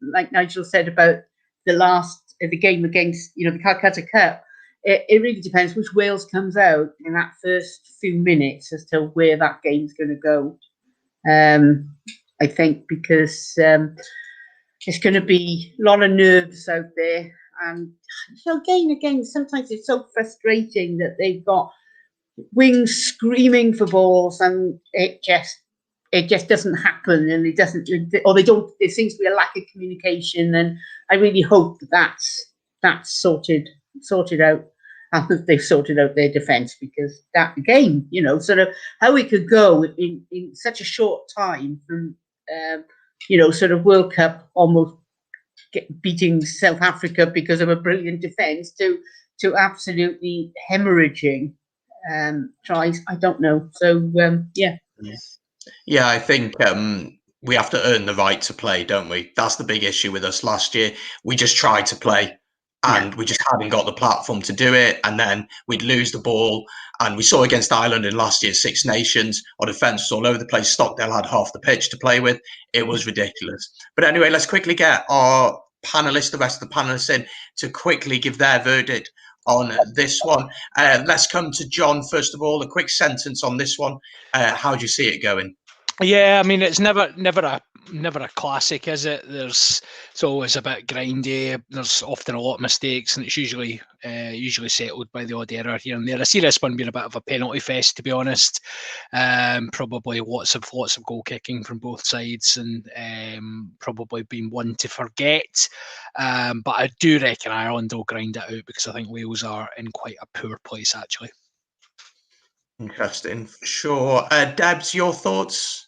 like Nigel said about the game against the Calcutta Cup, it really depends which Wales comes out in that first few minutes as to where that game's going to go. I think because it's going to be a lot of nerves out there, and again, sometimes it's so frustrating that they've got wings screaming for balls, and it just doesn't happen, and it doesn't, or they don't. There seems to be a lack of communication, and I really hope that's sorted out, and they've sorted out their defence, because that, again, sort of how it could go in such a short time from sort of World Cup almost beating South Africa because of a brilliant defence to absolutely hemorrhaging tries. I don't know. So yeah, I think we have to earn the right to play, don't we? That's the big issue with us last year. We just tried to play, and we just hadn't got the platform to do it, and then we'd lose the ball. And we saw against Ireland in last year's Six Nations, our defence was all over the place. Stockdale had half the pitch to play with. It was ridiculous. But anyway, let's quickly get our panellists, the rest of the panellists, in to quickly give their verdict on this one. Let's come to John first of all. A quick sentence on this one. How do you see it going? Yeah, I mean, it's never a classic, is it? It's always a bit grindy. There's often a lot of mistakes, and it's usually settled by the odd error here and there. I see this one being a bit of a penalty fest, to be honest. Probably lots of goal kicking from both sides, and probably being one to forget. But I do reckon Ireland will grind it out, because I think Wales are in quite a poor place, actually. Interesting. Sure. Debs, your thoughts?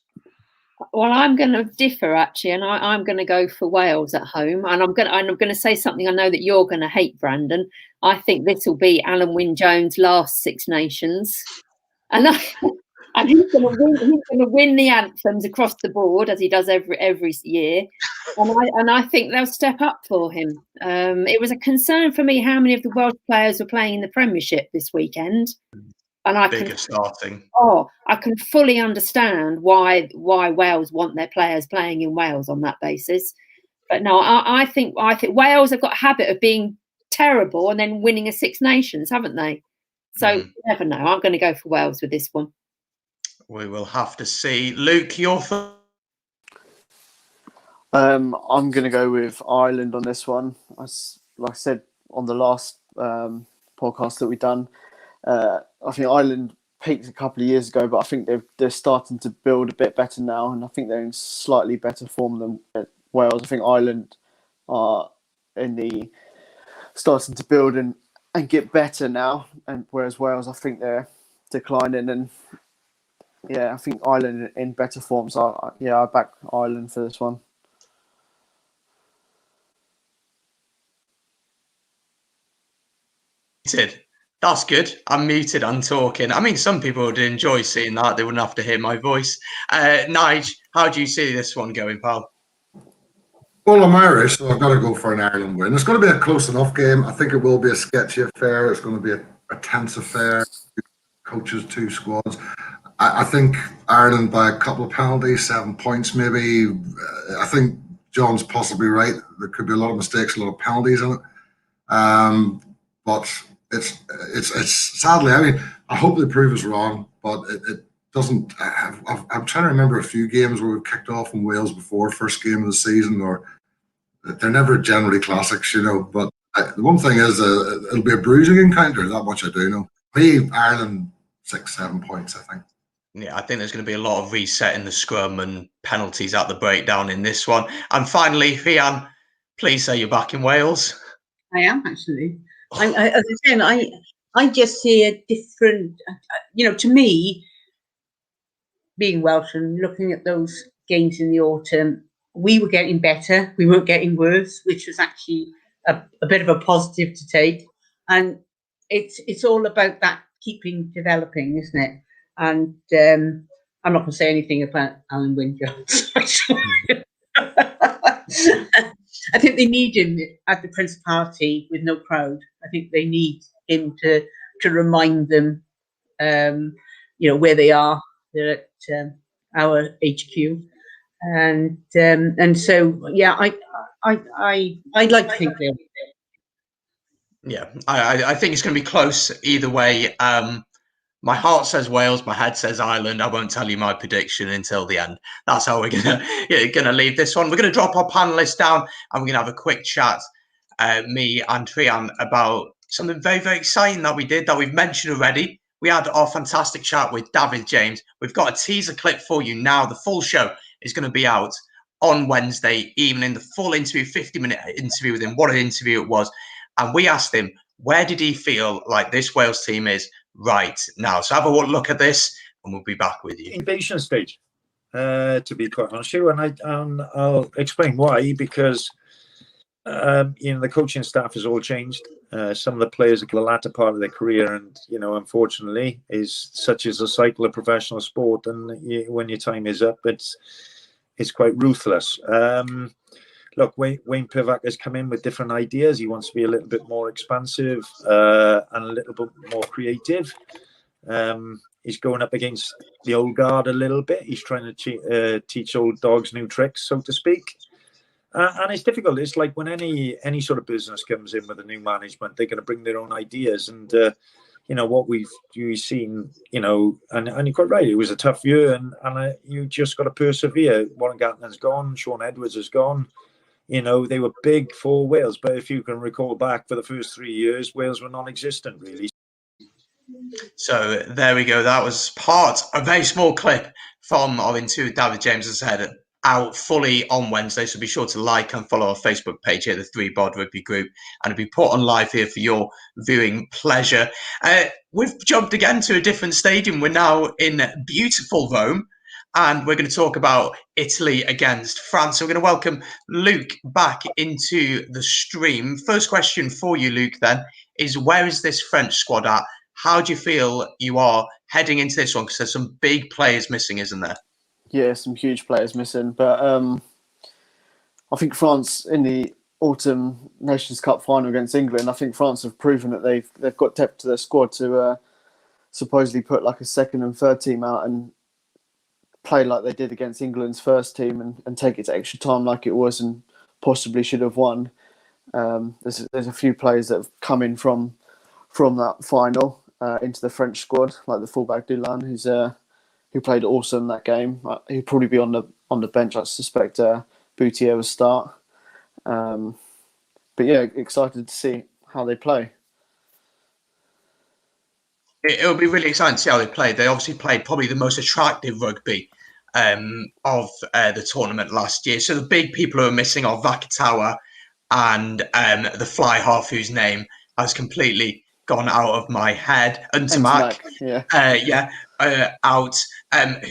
Well, I'm going to differ, actually, and I'm going to go for Wales at home. And I'm going to say something I know that you're going to hate, Brandon. I think this will be Alan Wynne-Jones' last Six Nations, and he's going to win the anthems across the board, as he does every year. And I think they'll step up for him. It was a concern for me how many of the Welsh players were playing in the Premiership this weekend. And I can fully understand why Wales want their players playing in Wales on that basis. But no, I think Wales have got a habit of being terrible and then winning a Six Nations, haven't they? So you never know. I'm going to go for Wales with this one. We will have to see. Luke, your thoughts? I'm going to go with Ireland on this one. Like I said on the last podcast that we've done, I think Ireland peaked a couple of years ago, but I think they're starting to build a bit better now, and I think they're in slightly better form than Wales. I think Ireland are starting to build and get better now, and whereas Wales, I think they're declining. And I think Ireland in better form. So I back Ireland for this one. That's good. I'm muted. I'm talking. I mean, some people would enjoy seeing that. They wouldn't have to hear my voice. Nige, how do you see this one going, pal? Well, I'm Irish, so I've got to go for an Ireland win. It's going to be a close enough game. I think it will be a sketchy affair. It's going to be a tense affair. Coaches, two squads. I think Ireland by a couple of penalties, 7 points maybe. I think John's possibly right. There could be a lot of mistakes, a lot of penalties in it. But it's sadly, I mean, I hope they prove us wrong, but it doesn't. I'm trying to remember a few games where we've kicked off in Wales before, first game of the season, or they're never generally classics, you know. But the one thing is, it'll be a bruising encounter. That much I do know. Me, Ireland, 6-7 points, I think. Yeah, I think there's going to be a lot of reset in the scrum and penalties at the breakdown in this one. And finally, Rhian, please say you're back in Wales. I am actually. As I said, I just see a different. To me, being Welsh and looking at those games in the autumn, we were getting better. We weren't getting worse, which was actually a bit of a positive to take. And it's all about that keeping developing, isn't it? And I'm not going to say anything about Alan Wynne-Jones. I think they need him at the Principality with no crowd. I think they need him to remind them, where they are. They're at our HQ, and so I'd like to think they'll. Yeah, I think it's going to be close either way. My heart says Wales, my head says Ireland. I won't tell you my prediction until the end. That's how we're gonna leave this one. We're gonna drop our panelists down and we're gonna have a quick chat, me and Rhian, about something very, very exciting that we did that we've mentioned already. We had our fantastic chat with David James. We've got a teaser clip for you now. The full show is going to be out on Wednesday evening. The full interview, 50-minute interview with him. What an interview it was. And we asked him, where did he feel like this Wales team is right now? So have a look at this and we'll be back with you. Incubation stage, to be quite honest with you. And I'll explain why, because the coaching staff has all changed. Some of the players are the latter part of their career, and unfortunately, is such as a cycle of professional sport. And when your time is up, it's quite ruthless. Look, Wayne Pivac has come in with different ideas. He wants to be a little bit more expansive and a little bit more creative. He's going up against the old guard a little bit. He's trying to teach old dogs new tricks, so to speak. And it's difficult. It's like when any sort of business comes in with a new management, they're going to bring their own ideas. And what we've seen, and you're quite right. It was a tough year, and you just got to persevere. Warren Gatland's gone. Sean Edwards is gone. They were big for Wales, but if you can recall back, for the first 3 years, Wales were non-existent, really. So there we go. That was a very small clip from our interview with David James, as I said, out fully on Wednesday. So be sure to like and follow our Facebook page here, the ThreeBod Rugby Group, and it'll be put on live here for your viewing pleasure. We've jumped again to a different stadium. We're now in beautiful Rome, and we're going to talk about Italy against France. So we're going to welcome Luke back into the stream. First question for you, Luke, then, is where is this French squad at? How do you feel you are heading into this one? Because there's some big players missing, isn't there? Yeah, some huge players missing. But I think France in the Autumn Nations Cup final against England, I think France have proven that they've got depth to their squad to supposedly put like a second and third team out and play like they did against England's first team and take it to extra time like it was and possibly should have won. There's a few players that have come in from that final into the French squad, like the fullback Dulan, who played awesome that game. He'll probably be on the bench. I suspect Boutier will start. But yeah, excited to see how they play. It'll be really exciting to see how they play. They obviously played probably the most attractive rugby of the tournament last year. So the big people who are missing are Vakatawa and the fly half, whose name has completely gone out of my head. Ntamak, out.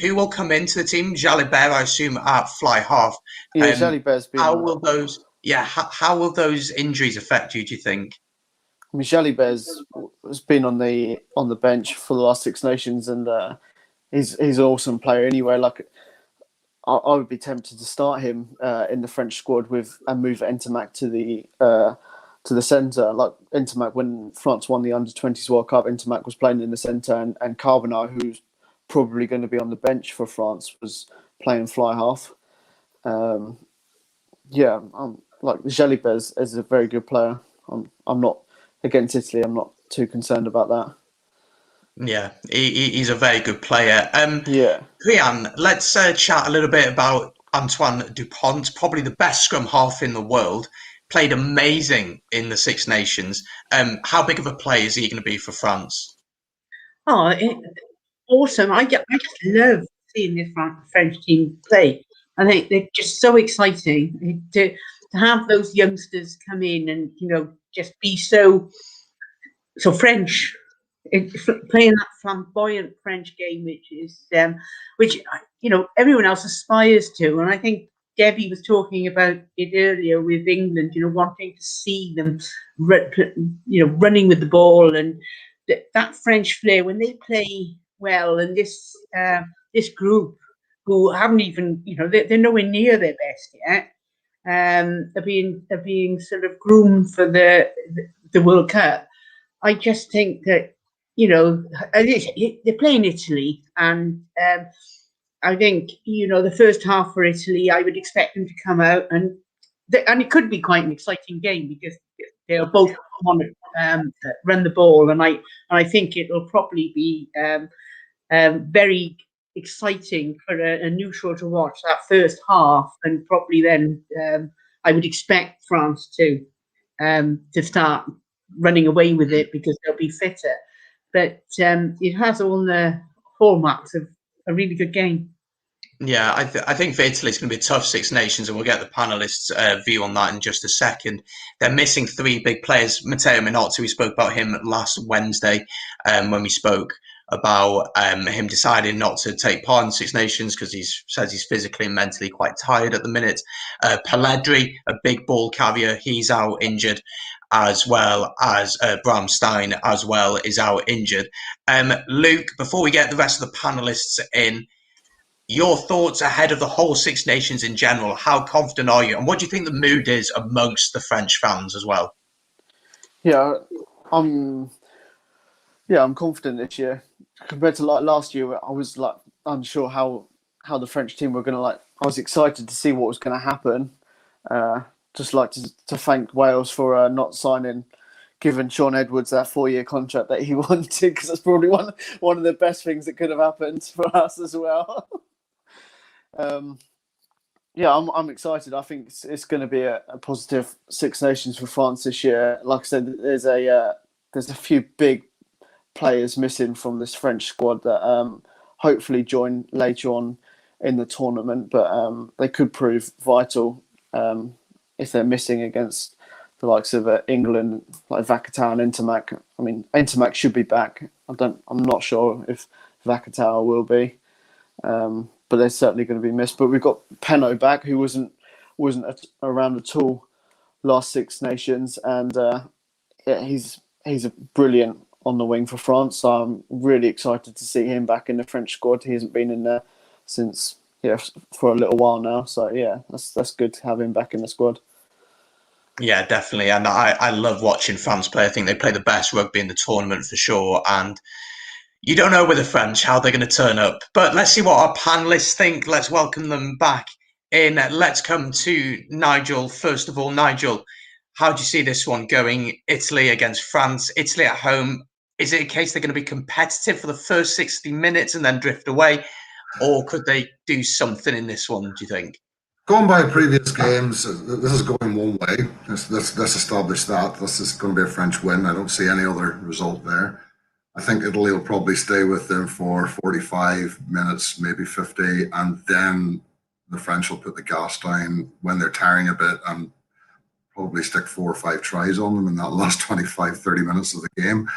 Who will come into the team? Jalibert, I assume, at fly half. Yeah, Jalibert's been. How will those injuries affect you, do you think? I mean, Jalibert has been on the bench for the last Six Nations, and he's an awesome player anyway. Like, I would be tempted to start him in the French squad and move Ntamak to the centre. Like Ntamak, when France won the Under-20s World Cup, Ntamak was playing in the centre, and Carbonard, who's probably going to be on the bench for France, was playing fly half. Like Jalibert is a very good player. I'm not against Italy. I'm not too concerned about that. Yeah, he's a very good player. Yeah. Rhian, let's chat a little bit about Antoine Dupont, probably the best scrum half in the world, played amazing in the Six Nations. How big of a player is he going to be for France? Oh, awesome. I just love seeing this French team play. I think they're just so exciting to have those youngsters come in and, just be so French. Playing that flamboyant French game, which everyone else aspires to, and I think Debbie was talking about it earlier with England, wanting to see them, running with the ball, and that French flair when they play well, and this group who haven't even, they're nowhere near their best yet. Are being sort of groomed for the World Cup. I just think that they're playing Italy, and I think the first half for Italy, I would expect them to come out and it could be quite an exciting game because they'll both want to run the ball, and I think it'll probably be very exciting for a neutral to watch that first half, and probably then I would expect France to start running away with it because they'll be fitter. But it has all the hallmarks of a really good game. Yeah, I think for Italy it's going to be a tough Six Nations, and we'll get the panelists' view on that in just a second. They're missing three big players. Matteo Minotti, we spoke about him last Wednesday when we spoke about him deciding not to take part in Six Nations because he says he's physically and mentally quite tired at the minute. Pelledri, a big ball carrier, he's out injured, as well as Bram Stein as well is out injured. Luke, before we get the rest of the panelists in, your thoughts ahead of the whole Six Nations in general. How confident are you, and what do you think the mood is amongst the French fans as well? Yeah, I'm confident this year compared to last year. I was unsure how the French team were going to I was excited to see what was going to happen. Just like to thank Wales for not giving Sean Edwards that 4-year contract that he wanted, because that's probably one of the best things that could have happened for us as well. I'm excited. I think it's going to be a positive Six Nations for France this year. Like I said, there's a few big players missing from this French squad that hopefully join later on in the tournament, but they could prove vital if they're missing against the likes of England, like Vakatawa and Intermac. I mean, Intermac should be back. I'm not sure if Vakatawa will be. But they're certainly going to be missed. But we've got Penno back, who wasn't around at all last Six Nations, and he's brilliant on the wing for France. So I'm really excited to see him back in the French squad. He hasn't been in there since for a little while now. So yeah, that's good to have him back in the squad. Yeah, definitely, and I love watching France play. I think they play the best rugby in the tournament for sure, and you don't know with the French how they're going to turn up. But let's see what our panelists think. Let's welcome them back in. Let's come to Nigel. First of all, Nigel, how do you see this one going? Italy against France. Italy at home. Is it a case they're going to be competitive for the first 60 minutes and then drift away? Or could they do something in this one, do you think? Going by previous games, this is going one way. Let's establish that. This is going to be a French win. I don't see any other result there. I think Italy will probably stay with them for 45 minutes, maybe 50, and then the French will put the gas down when they're tiring a bit and probably stick 4 or 5 tries on them in that last 25, 30 minutes of the game.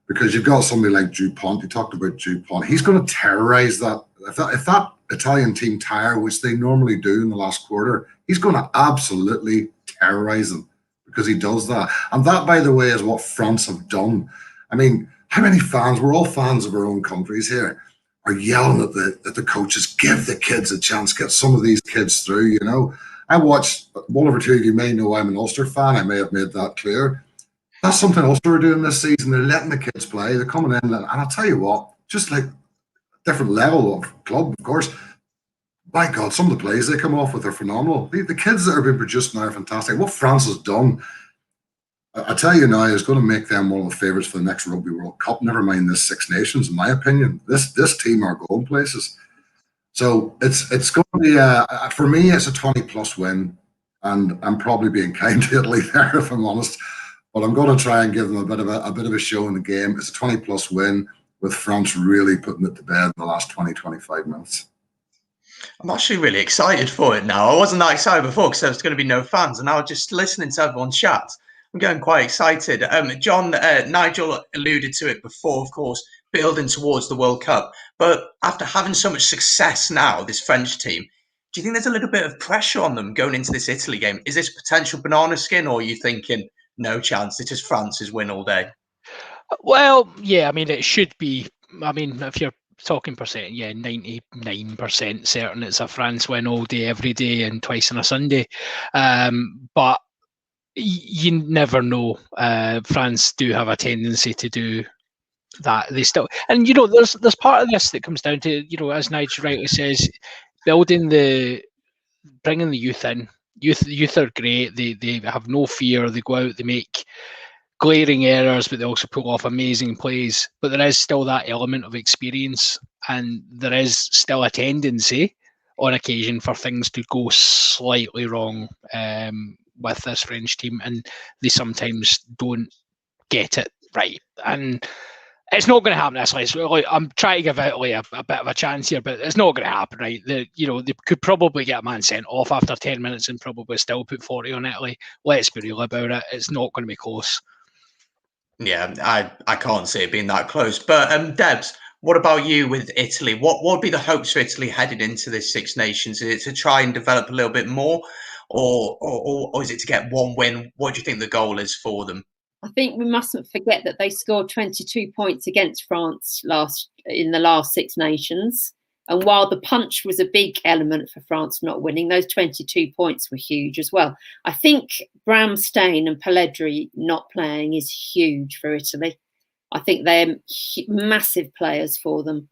Because you've got somebody like Dupont. You talked about Dupont. He's going to terrorize that. If that Italian team tire, which they normally do in the last quarter, he's going to absolutely terrorize them because he does that. And that, by the way, is what France have done. I mean, how many fans, we're all fans of our own countries here, are yelling at the coaches, give the kids a chance, get some of these kids through, I watched, one or two of you may know I'm an Ulster fan. I may have made that clear. That's something Ulster are doing this season. They're letting the kids play. They're coming in. And I'll tell you what, just like different level of club, of course. My God, some of the plays they come off with are phenomenal. The kids that are being produced now are fantastic. What France has done, I tell you now, is going to make them one of the favourites for the next Rugby World Cup. Never mind this Six Nations, in my opinion. This team are going places. So it's going to be for me, it's a 20+ win, and I'm probably being kind to Italy there if I'm honest. But I'm going to try and give them a bit of a show in the game. It's a 20+ win with France really putting it to bed in the last 20-25 minutes. I'm actually really excited for it now. I wasn't that excited before because there was going to be no fans, and now just listening to everyone chat, I'm getting quite excited. John, Nigel alluded to it before, of course, building towards the World Cup. But after having so much success now, this French team, do you think there's a little bit of pressure on them going into this Italy game? Is this potential banana skin, or are you thinking no chance? It is France's win all day. Well, yeah, I mean, it should be. I mean, if you're talking percent, yeah, 99% certain it's a France win all day, every day, and twice on a Sunday. But you never know. France do have a tendency to do that. They still, and there's part of this that comes down to, as Nigel rightly says, bringing the youth in. Youth are great. They have no fear. They go out. They make glaring errors, but they also pull off amazing plays. But there is still that element of experience, and there is still a tendency on occasion for things to go slightly wrong with this French team, and they sometimes don't get it right. And it's not going to happen this way. So I'm trying to give Italy a bit of a chance here, but it's not going to happen, right? They could probably get a man sent off after 10 minutes and probably still put 40 on Italy. Let's be real about it. It's not going to be close. Yeah, I can't see it being that close. But Debs, what about you with Italy? What would be the hopes for Italy headed into this Six Nations? Is it to try and develop a little bit more, or is it to get one win? What do you think the goal is for them? I think we mustn't forget that they scored 22 points against France in the last Six Nations. And while the punch was a big element for France not winning, those 22 points were huge as well. I think Bram Stein and Pellegrini not playing is huge for Italy. I think they're massive players for them.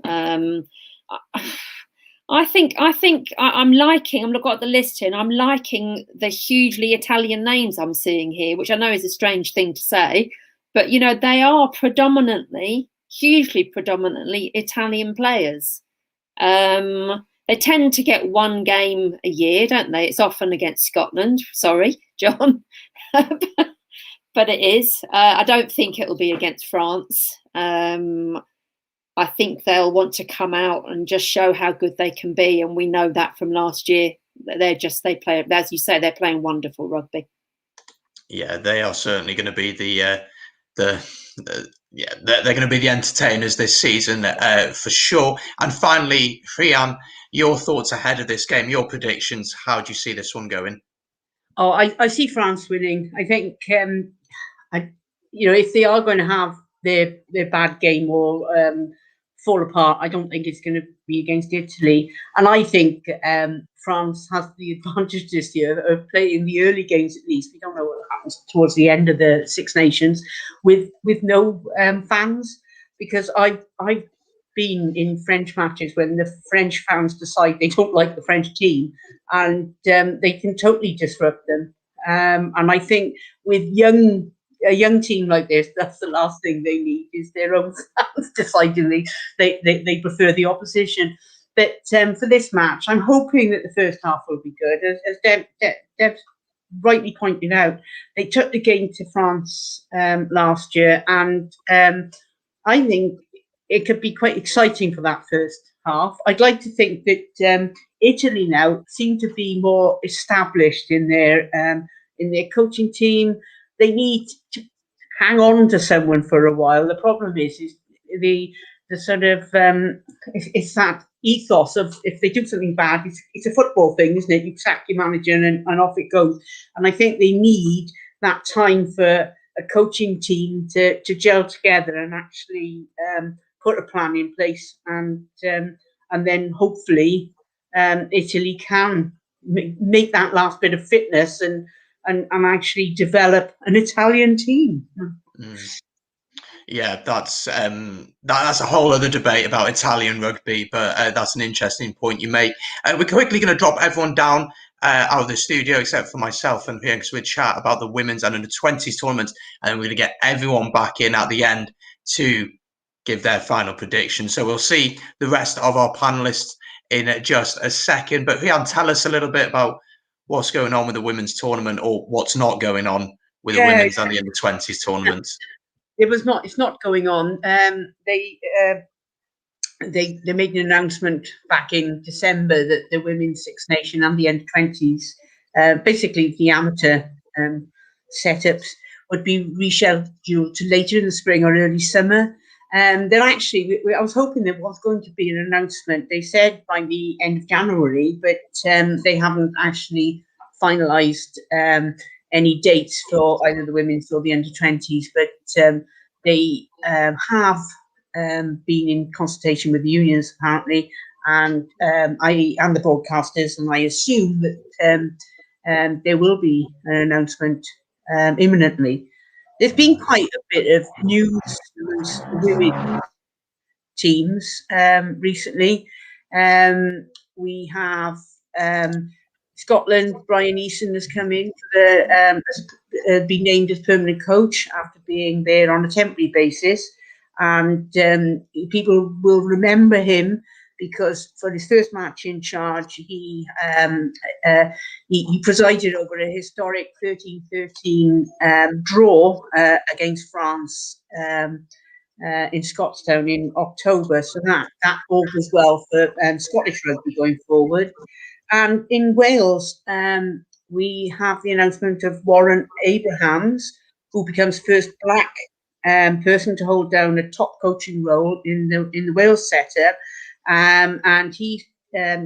I think I'm liking, I'm looking at the list here, and I'm liking the hugely Italian names I'm seeing here, which I know is a strange thing to say, but they are hugely predominantly Italian players. They tend to get one game a year, don't they? It's often against Scotland. Sorry, John. But it is. I don't think it'll be against France. I think they'll want to come out and just show how good they can be. And we know that from last year. They play, as you say, they're playing wonderful rugby. Yeah, they are certainly going to be they're going to be the entertainers this season for sure. And finally, Rian, your thoughts ahead of this game, your predictions. How do you see this one going? Oh, I see France winning. I think, if they are going to have their bad game or fall apart, I don't think it's going to be against Italy. And I think France has the advantage this year of playing the early games at least. We don't know what happens towards the end of the Six Nations with no fans, because I've been in French matches when the French fans decide they don't like the French team, and they can totally disrupt them. And I think with a young team like this, that's the last thing they need, is their own fans deciding they prefer the opposition. But for this match, I'm hoping that the first half will be good. As Deb rightly pointed out, they took the game to France last year, and I think it could be quite exciting for that first half. I'd like to think that Italy now seem to be more established in their coaching team. They need to hang on to someone for a while. The problem is the sort of it's that ethos of, if they do something bad, it's a football thing, isn't it? You sack your manager and off it goes. And I think they need that time for a coaching team to gel together and actually put a plan in place, and then hopefully Italy can make that last bit of fitness and actually develop an Italian team. Yeah, that's a whole other debate about Italian rugby, but that's an interesting point you make. We're quickly going to drop everyone down out of the studio, except for myself and Priyanka, because we'll chat about the women's and under 20s tournament, and we're going to get everyone back in at the end to give their final prediction. So we'll see the rest of our panelists in just a second. But Rian, tell us a little bit about what's going on with the women's tournament, or what's not going on with the women's and the under-20s tournaments. It's not going on. They made an announcement back in December that the Women's Six Nation and the under-20s, basically the amateur setups, would be rescheduled to later in the spring or early summer. They're actually, I was hoping there was going to be an announcement. They said by the end of January, but they haven't actually finalised any dates for either the women's or the under-20s. But they have been in consultation with the unions apparently, and the broadcasters, and I assume that there will be an announcement imminently. There's been quite a bit of news amongst the women teams recently. We have Scotland. Brian Eason has come in, has been named as permanent coach after being there on a temporary basis. And people will remember him because for his first match in charge, he presided over a historic 13-13 draw against France in Scottstown in October. So that augurs well for Scottish rugby going forward. And in Wales, we have the announcement of Warren Abrahams, who becomes first black person to hold down a top coaching role in the Wales setup, and he's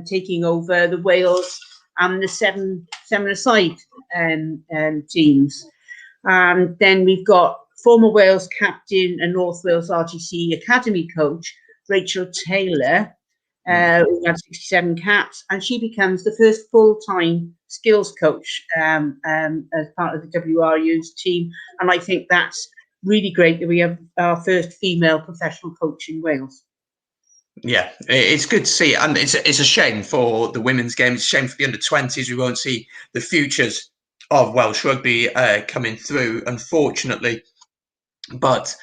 taking over the Wales and the seven-a-side teams. And then we've got former Wales captain and North Wales RGC Academy coach Rachel Taylor, who had 67 caps, and she becomes the first full-time skills coach as part of the WRU's team. And I think that's really great that we have our first female professional coach in Wales. Yeah, it's good to see, and it's a shame for the women's game. It's a shame for the under-20s. We won't see the futures of Welsh rugby coming through, unfortunately. But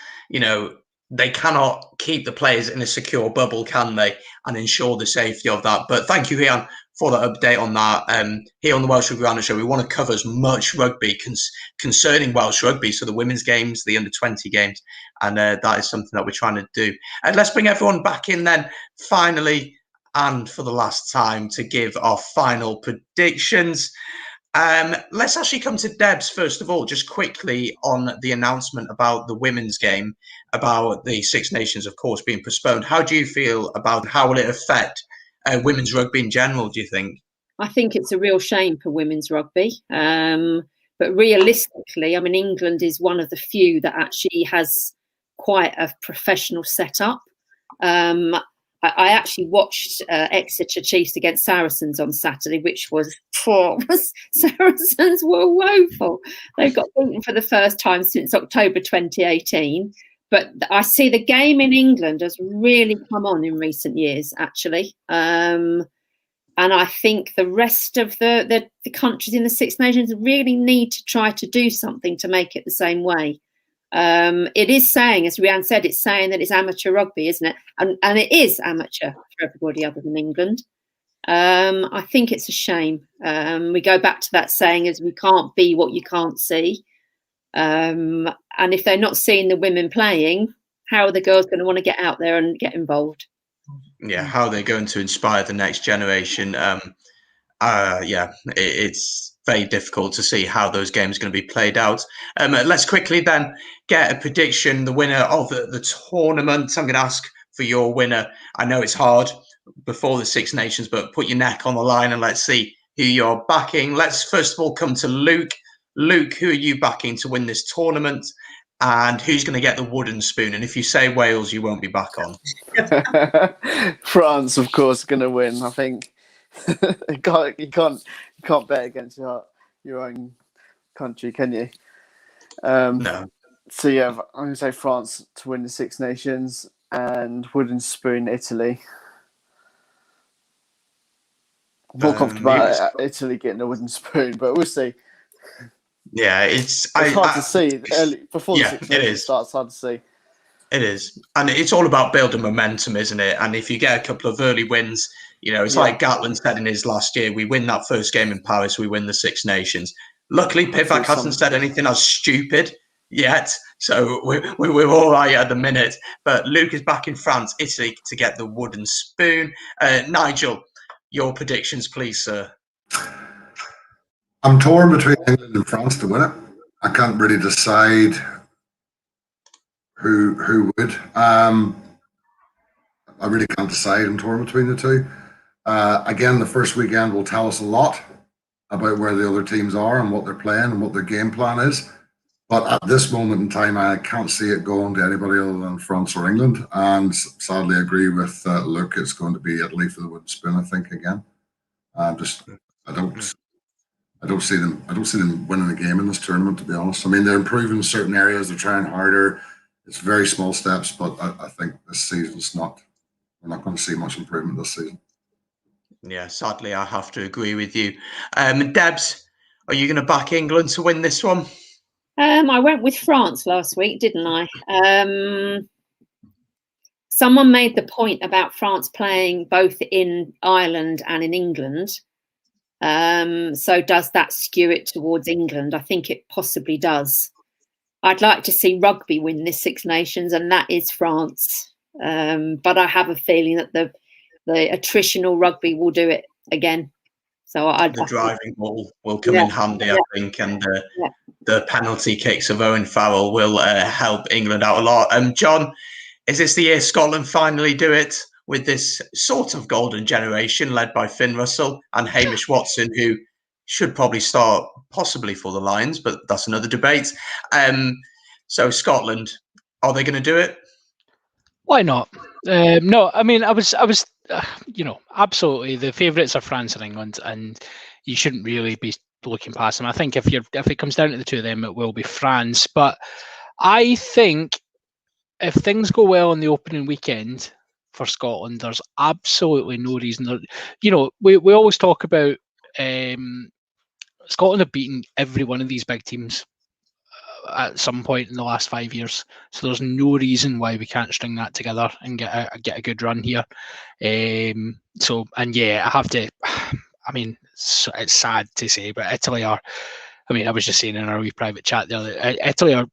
they cannot keep the players in a secure bubble, can they, and ensure the safety of that. But thank you, Rian, for the update on that. Here on the Welsh Rugby Roundup show, we want to cover as much rugby concerning Welsh rugby, so the women's games, the under-20 games, and that is something that we're trying to do. And let's bring everyone back in then, finally, and for the last time, to give our final predictions. Let's actually come to Debs first of all, just quickly on the announcement about the women's game, about the Six Nations, of course, being postponed. How do you feel about how will it affect women's rugby in general, do you think? I think it's a real shame for women's rugby. But realistically, I mean, England is one of the few that actually has quite a professional setup. I actually watched Exeter Chiefs against Saracens on Saturday, which was Saracens were woeful. They got beaten for the first time since October 2018. But I see the game in England has really come on in recent years, actually. And I think the rest of the countries in the Six Nations really need to try to do something to make it the same way. It is saying, as Rian said, it's saying that it's amateur rugby, isn't it? And it is amateur for everybody other than England. I think it's a shame. We go back to that saying, as we can't be what you can't see. And if they're not seeing the women playing, how are the girls going to want to get out there and get involved? Yeah, how are they going to inspire the next generation? It's very difficult to see how those games are going to be played out. Let's quickly then get a prediction, the winner of the tournament. I'm going to ask for your winner. I know it's hard before the Six Nations, but put your neck on the line and let's see who you're backing. Let's first of all come to Luke. Luke, who are you backing to win this tournament? And who's going to get the wooden spoon? And if you say Wales, you won't be back on. France, of course, going to win. I think you can't bet against your own country, can you? No. So yeah, I'm going to say France to win the Six Nations and wooden spoon Italy. More comfortable about Italy getting a wooden spoon, but we'll see. Yeah, it's hard to see early, before the Six Nations starts. Hard to see. It is. And it's all about building momentum, isn't it? And if you get a couple of early wins, it's like Gatland said in his last year, we win that first game in Paris, we win the Six Nations. Luckily, Pivac hasn't said anything as stupid yet, so we're all right at the minute. But Luke is back in France, Italy, to get the wooden spoon. Nigel, your predictions, please, sir. I'm torn between England and France to win it. I can't really decide who would. I really can't decide. I'm torn between the two. Again, the first weekend will tell us a lot about where the other teams are and what they're playing and what their game plan is. But at this moment in time, I can't see it going to anybody other than France or England. And sadly, I agree with Luke. It's going to be Italy for the wooden spoon, I think, again. I don't see them winning a game in this tournament, to be honest. I mean, they're improving in certain areas. They're trying harder. It's very small steps, but I think this season's we're not going to see much improvement this season. Yeah, sadly, I have to agree with you. Debs, are you going to back England to win this one? I went with France last week, didn't I? Someone made the point about France playing both in Ireland and in England. So does that skew it towards England? I think it possibly does. I'd like to see rugby win this Six Nations, and that is France. But I have a feeling that the attritional rugby will do it again. So the driving ball will come in handy, I think, and the penalty kicks of Owen Farrell will help England out a lot. John, is this the year Scotland finally do it with this sort of golden generation led by Finn Russell and Hamish Watson, who should probably start possibly for the Lions, but that's another debate. So Scotland, are they going to do it? Why not? No, I mean, I was, absolutely. The favourites are France and England, and you shouldn't really be looking past them. I think if it comes down to the two of them, it will be France. But I think if things go well on the opening weekend for Scotland, there's absolutely no reason. We always talk about Scotland have beaten every one of these big teams at some point in the last 5 years, so there's no reason why we can't string that together and get a good run here. I have to. I mean, it's sad to say, but Italy are. I mean, I was just saying in our wee private chat there that Italy are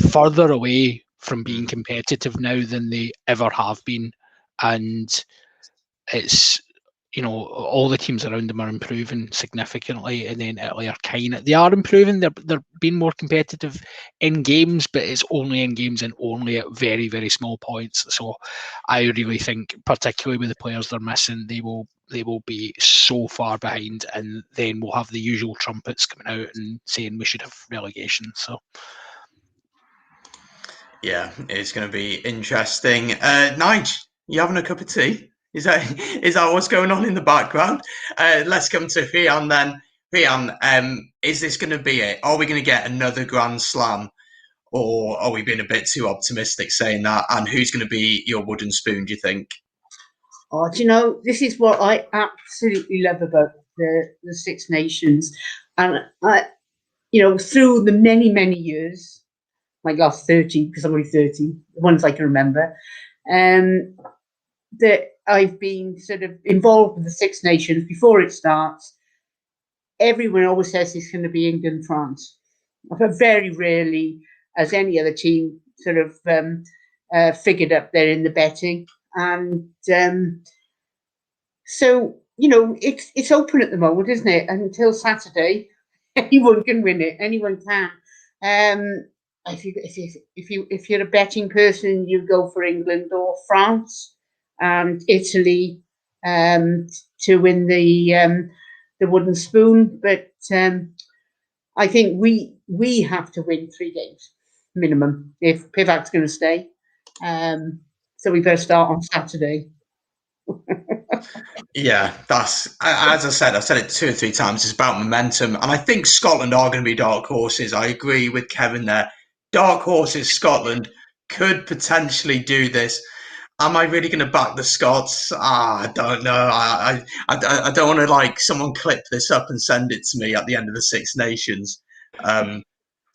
further away from being competitive now than they ever have been, and it's. All the teams around them are improving significantly, and then Italy are improving. They're being more competitive in games, but it's only in games and only at very, very small points. So I really think, particularly with the players they're missing, they will be so far behind, and then we'll have the usual trumpets coming out and saying we should have relegation. So yeah, it's going to be interesting. Nige, you having a cup of tea? Is that what's going on in the background? Let's come to Rian then. Rian, is this going to be it? Are we going to get another Grand Slam, or are we being a bit too optimistic saying that? And who's going to be your wooden spoon, do you think? Oh, do you know, this is what I absolutely love about the Six Nations. And through the many, many years, like last 30, because I'm only 30, the ones I can remember, that I've been sort of involved with the Six Nations before it starts. Everyone always says it's going to be England, France. Very rarely has any other team sort of figured up there in the betting. And so, it's open at the moment, isn't it? Until Saturday, anyone can win it. Anyone can. If you're a betting person, you go for England or France and Italy to win the wooden spoon. But I think we have to win 3 games minimum if Pivac's going to stay. So we better start on Saturday. Yeah, that's, as I said, I've said it 2 or 3 times, it's about momentum. And I think Scotland are going to be dark horses. I agree with Kevin there. Dark horses, Scotland could potentially do this. Am I really going to back the Scots? I don't know. I don't want to someone clip this up and send it to me at the end of the Six Nations.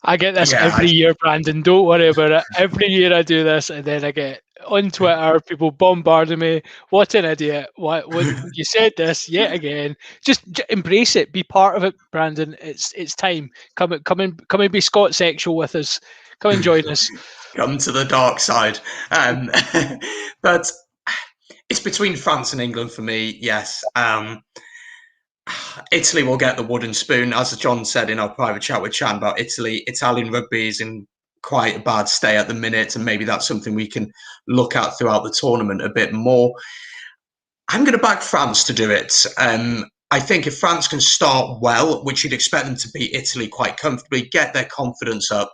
I get this Yeah, every year, Brandon. Don't worry about it. Every year I do this, and then I get on Twitter, people bombarding me. What an idiot! What you said this yet again? Just embrace it. Be part of it, Brandon. It's time. Come and be Scott sexual with us. Come and join us. Come to the dark side. But it's between France and England for me. Yes. Italy will get the wooden spoon, as John said in our private chat with Chan about Italy. Italian rugby is in quite a bad state at the minute, and maybe that's something we can look at throughout the tournament a bit more. I'm going to back France to do it. I think if France can start well, which you'd expect them to beat Italy quite comfortably, get their confidence up,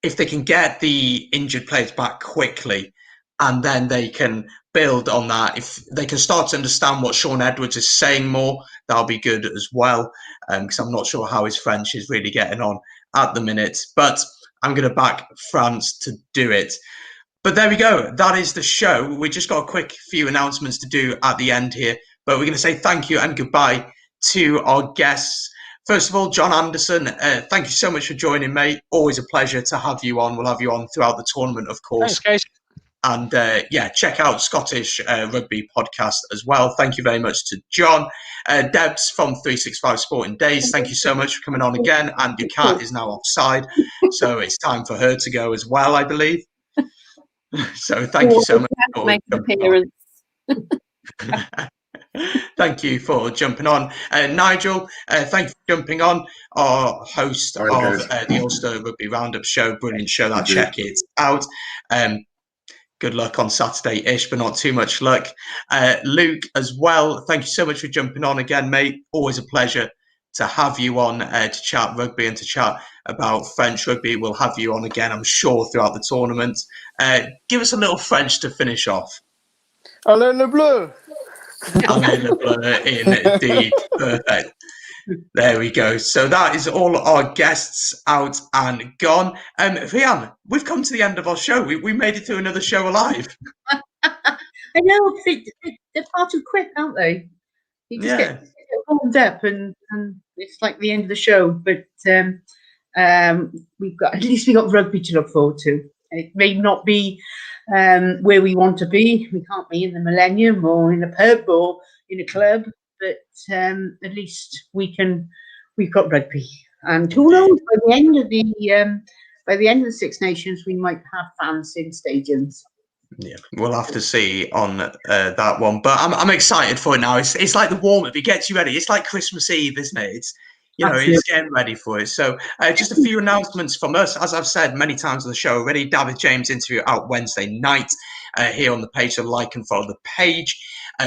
if they can get the injured players back quickly, and then they can build on that. If they can start to understand what Sean Edwards is saying more, that'll be good as well, because I'm not sure how his French is really getting on at the minute. But I'm going to back France to do it. But there we go. That is the show. We just got a quick few announcements to do at the end here. But we're going to say thank you and goodbye to our guests. First of all, John Anderson, thank you so much for joining, mate. Always a pleasure to have you on. We'll have you on throughout the tournament, of course. Thanks, guys. And check out Scottish Rugby Podcast as well. Thank you very much to John. Debs from 365 Sporting Days, thank you so much for coming on again. And your cat is now offside, so it's time for her to go as well, I believe. So thank you so much for make an appearance. Thank you for jumping on. Nigel, thank you for jumping on, our host of the Ulster Rugby Roundup show. Brilliant show, that. Check it out. Good luck on Saturday-ish, but not too much luck. Luke as well, thank you so much for jumping on again, mate. Always a pleasure to have you on to chat rugby and to chat about French rugby. We'll have you on again, I'm sure, throughout the tournament. Give us a little French to finish off. Alain Le Bleu. Alain Le Bleu, indeed. Perfect. There we go. So that is all our guests out and gone. Rian, we've come to the end of our show. We made it through another show alive. I know, they're far too quick, aren't they? You just get warmed up and it's like the end of the show. But we've got, at least we got rugby to look forward to. It may not be where we want to be. We can't be in the Millennium or in a pub or in a club. But at least we've got rugby, and who knows? By the end of the Six Nations, we might have fans in stadiums. Yeah, we'll have to see on that one. But I'm excited for it now. It's like the warm up. It gets you ready. It's like Christmas Eve, isn't it? It's It's getting ready for it. So just a few announcements from us. As I've said many times on the show already, David James interview out Wednesday night here on the page. So like and follow the page.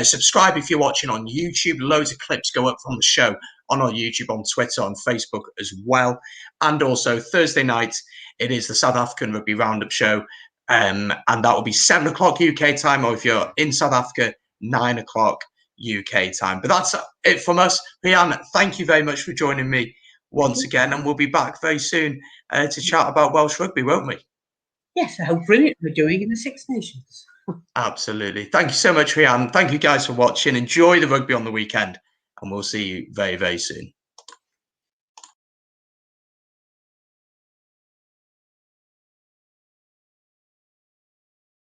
Subscribe if you're watching on YouTube. Loads of clips go up from the show on our YouTube, on Twitter, on Facebook as well. And also Thursday night, it is the South African Rugby Roundup show. And that will be 7 o'clock UK time, or if you're in South Africa, 9 o'clock UK time. But that's it from us. Rian, thank you very much for joining me once again. And we'll be back very soon to chat about Welsh rugby, won't we? Yes, how brilliant we're doing in the Six Nations. Absolutely. Thank you so much, Rian. Thank you guys for watching. Enjoy the rugby on the weekend, and we'll see you very, very soon.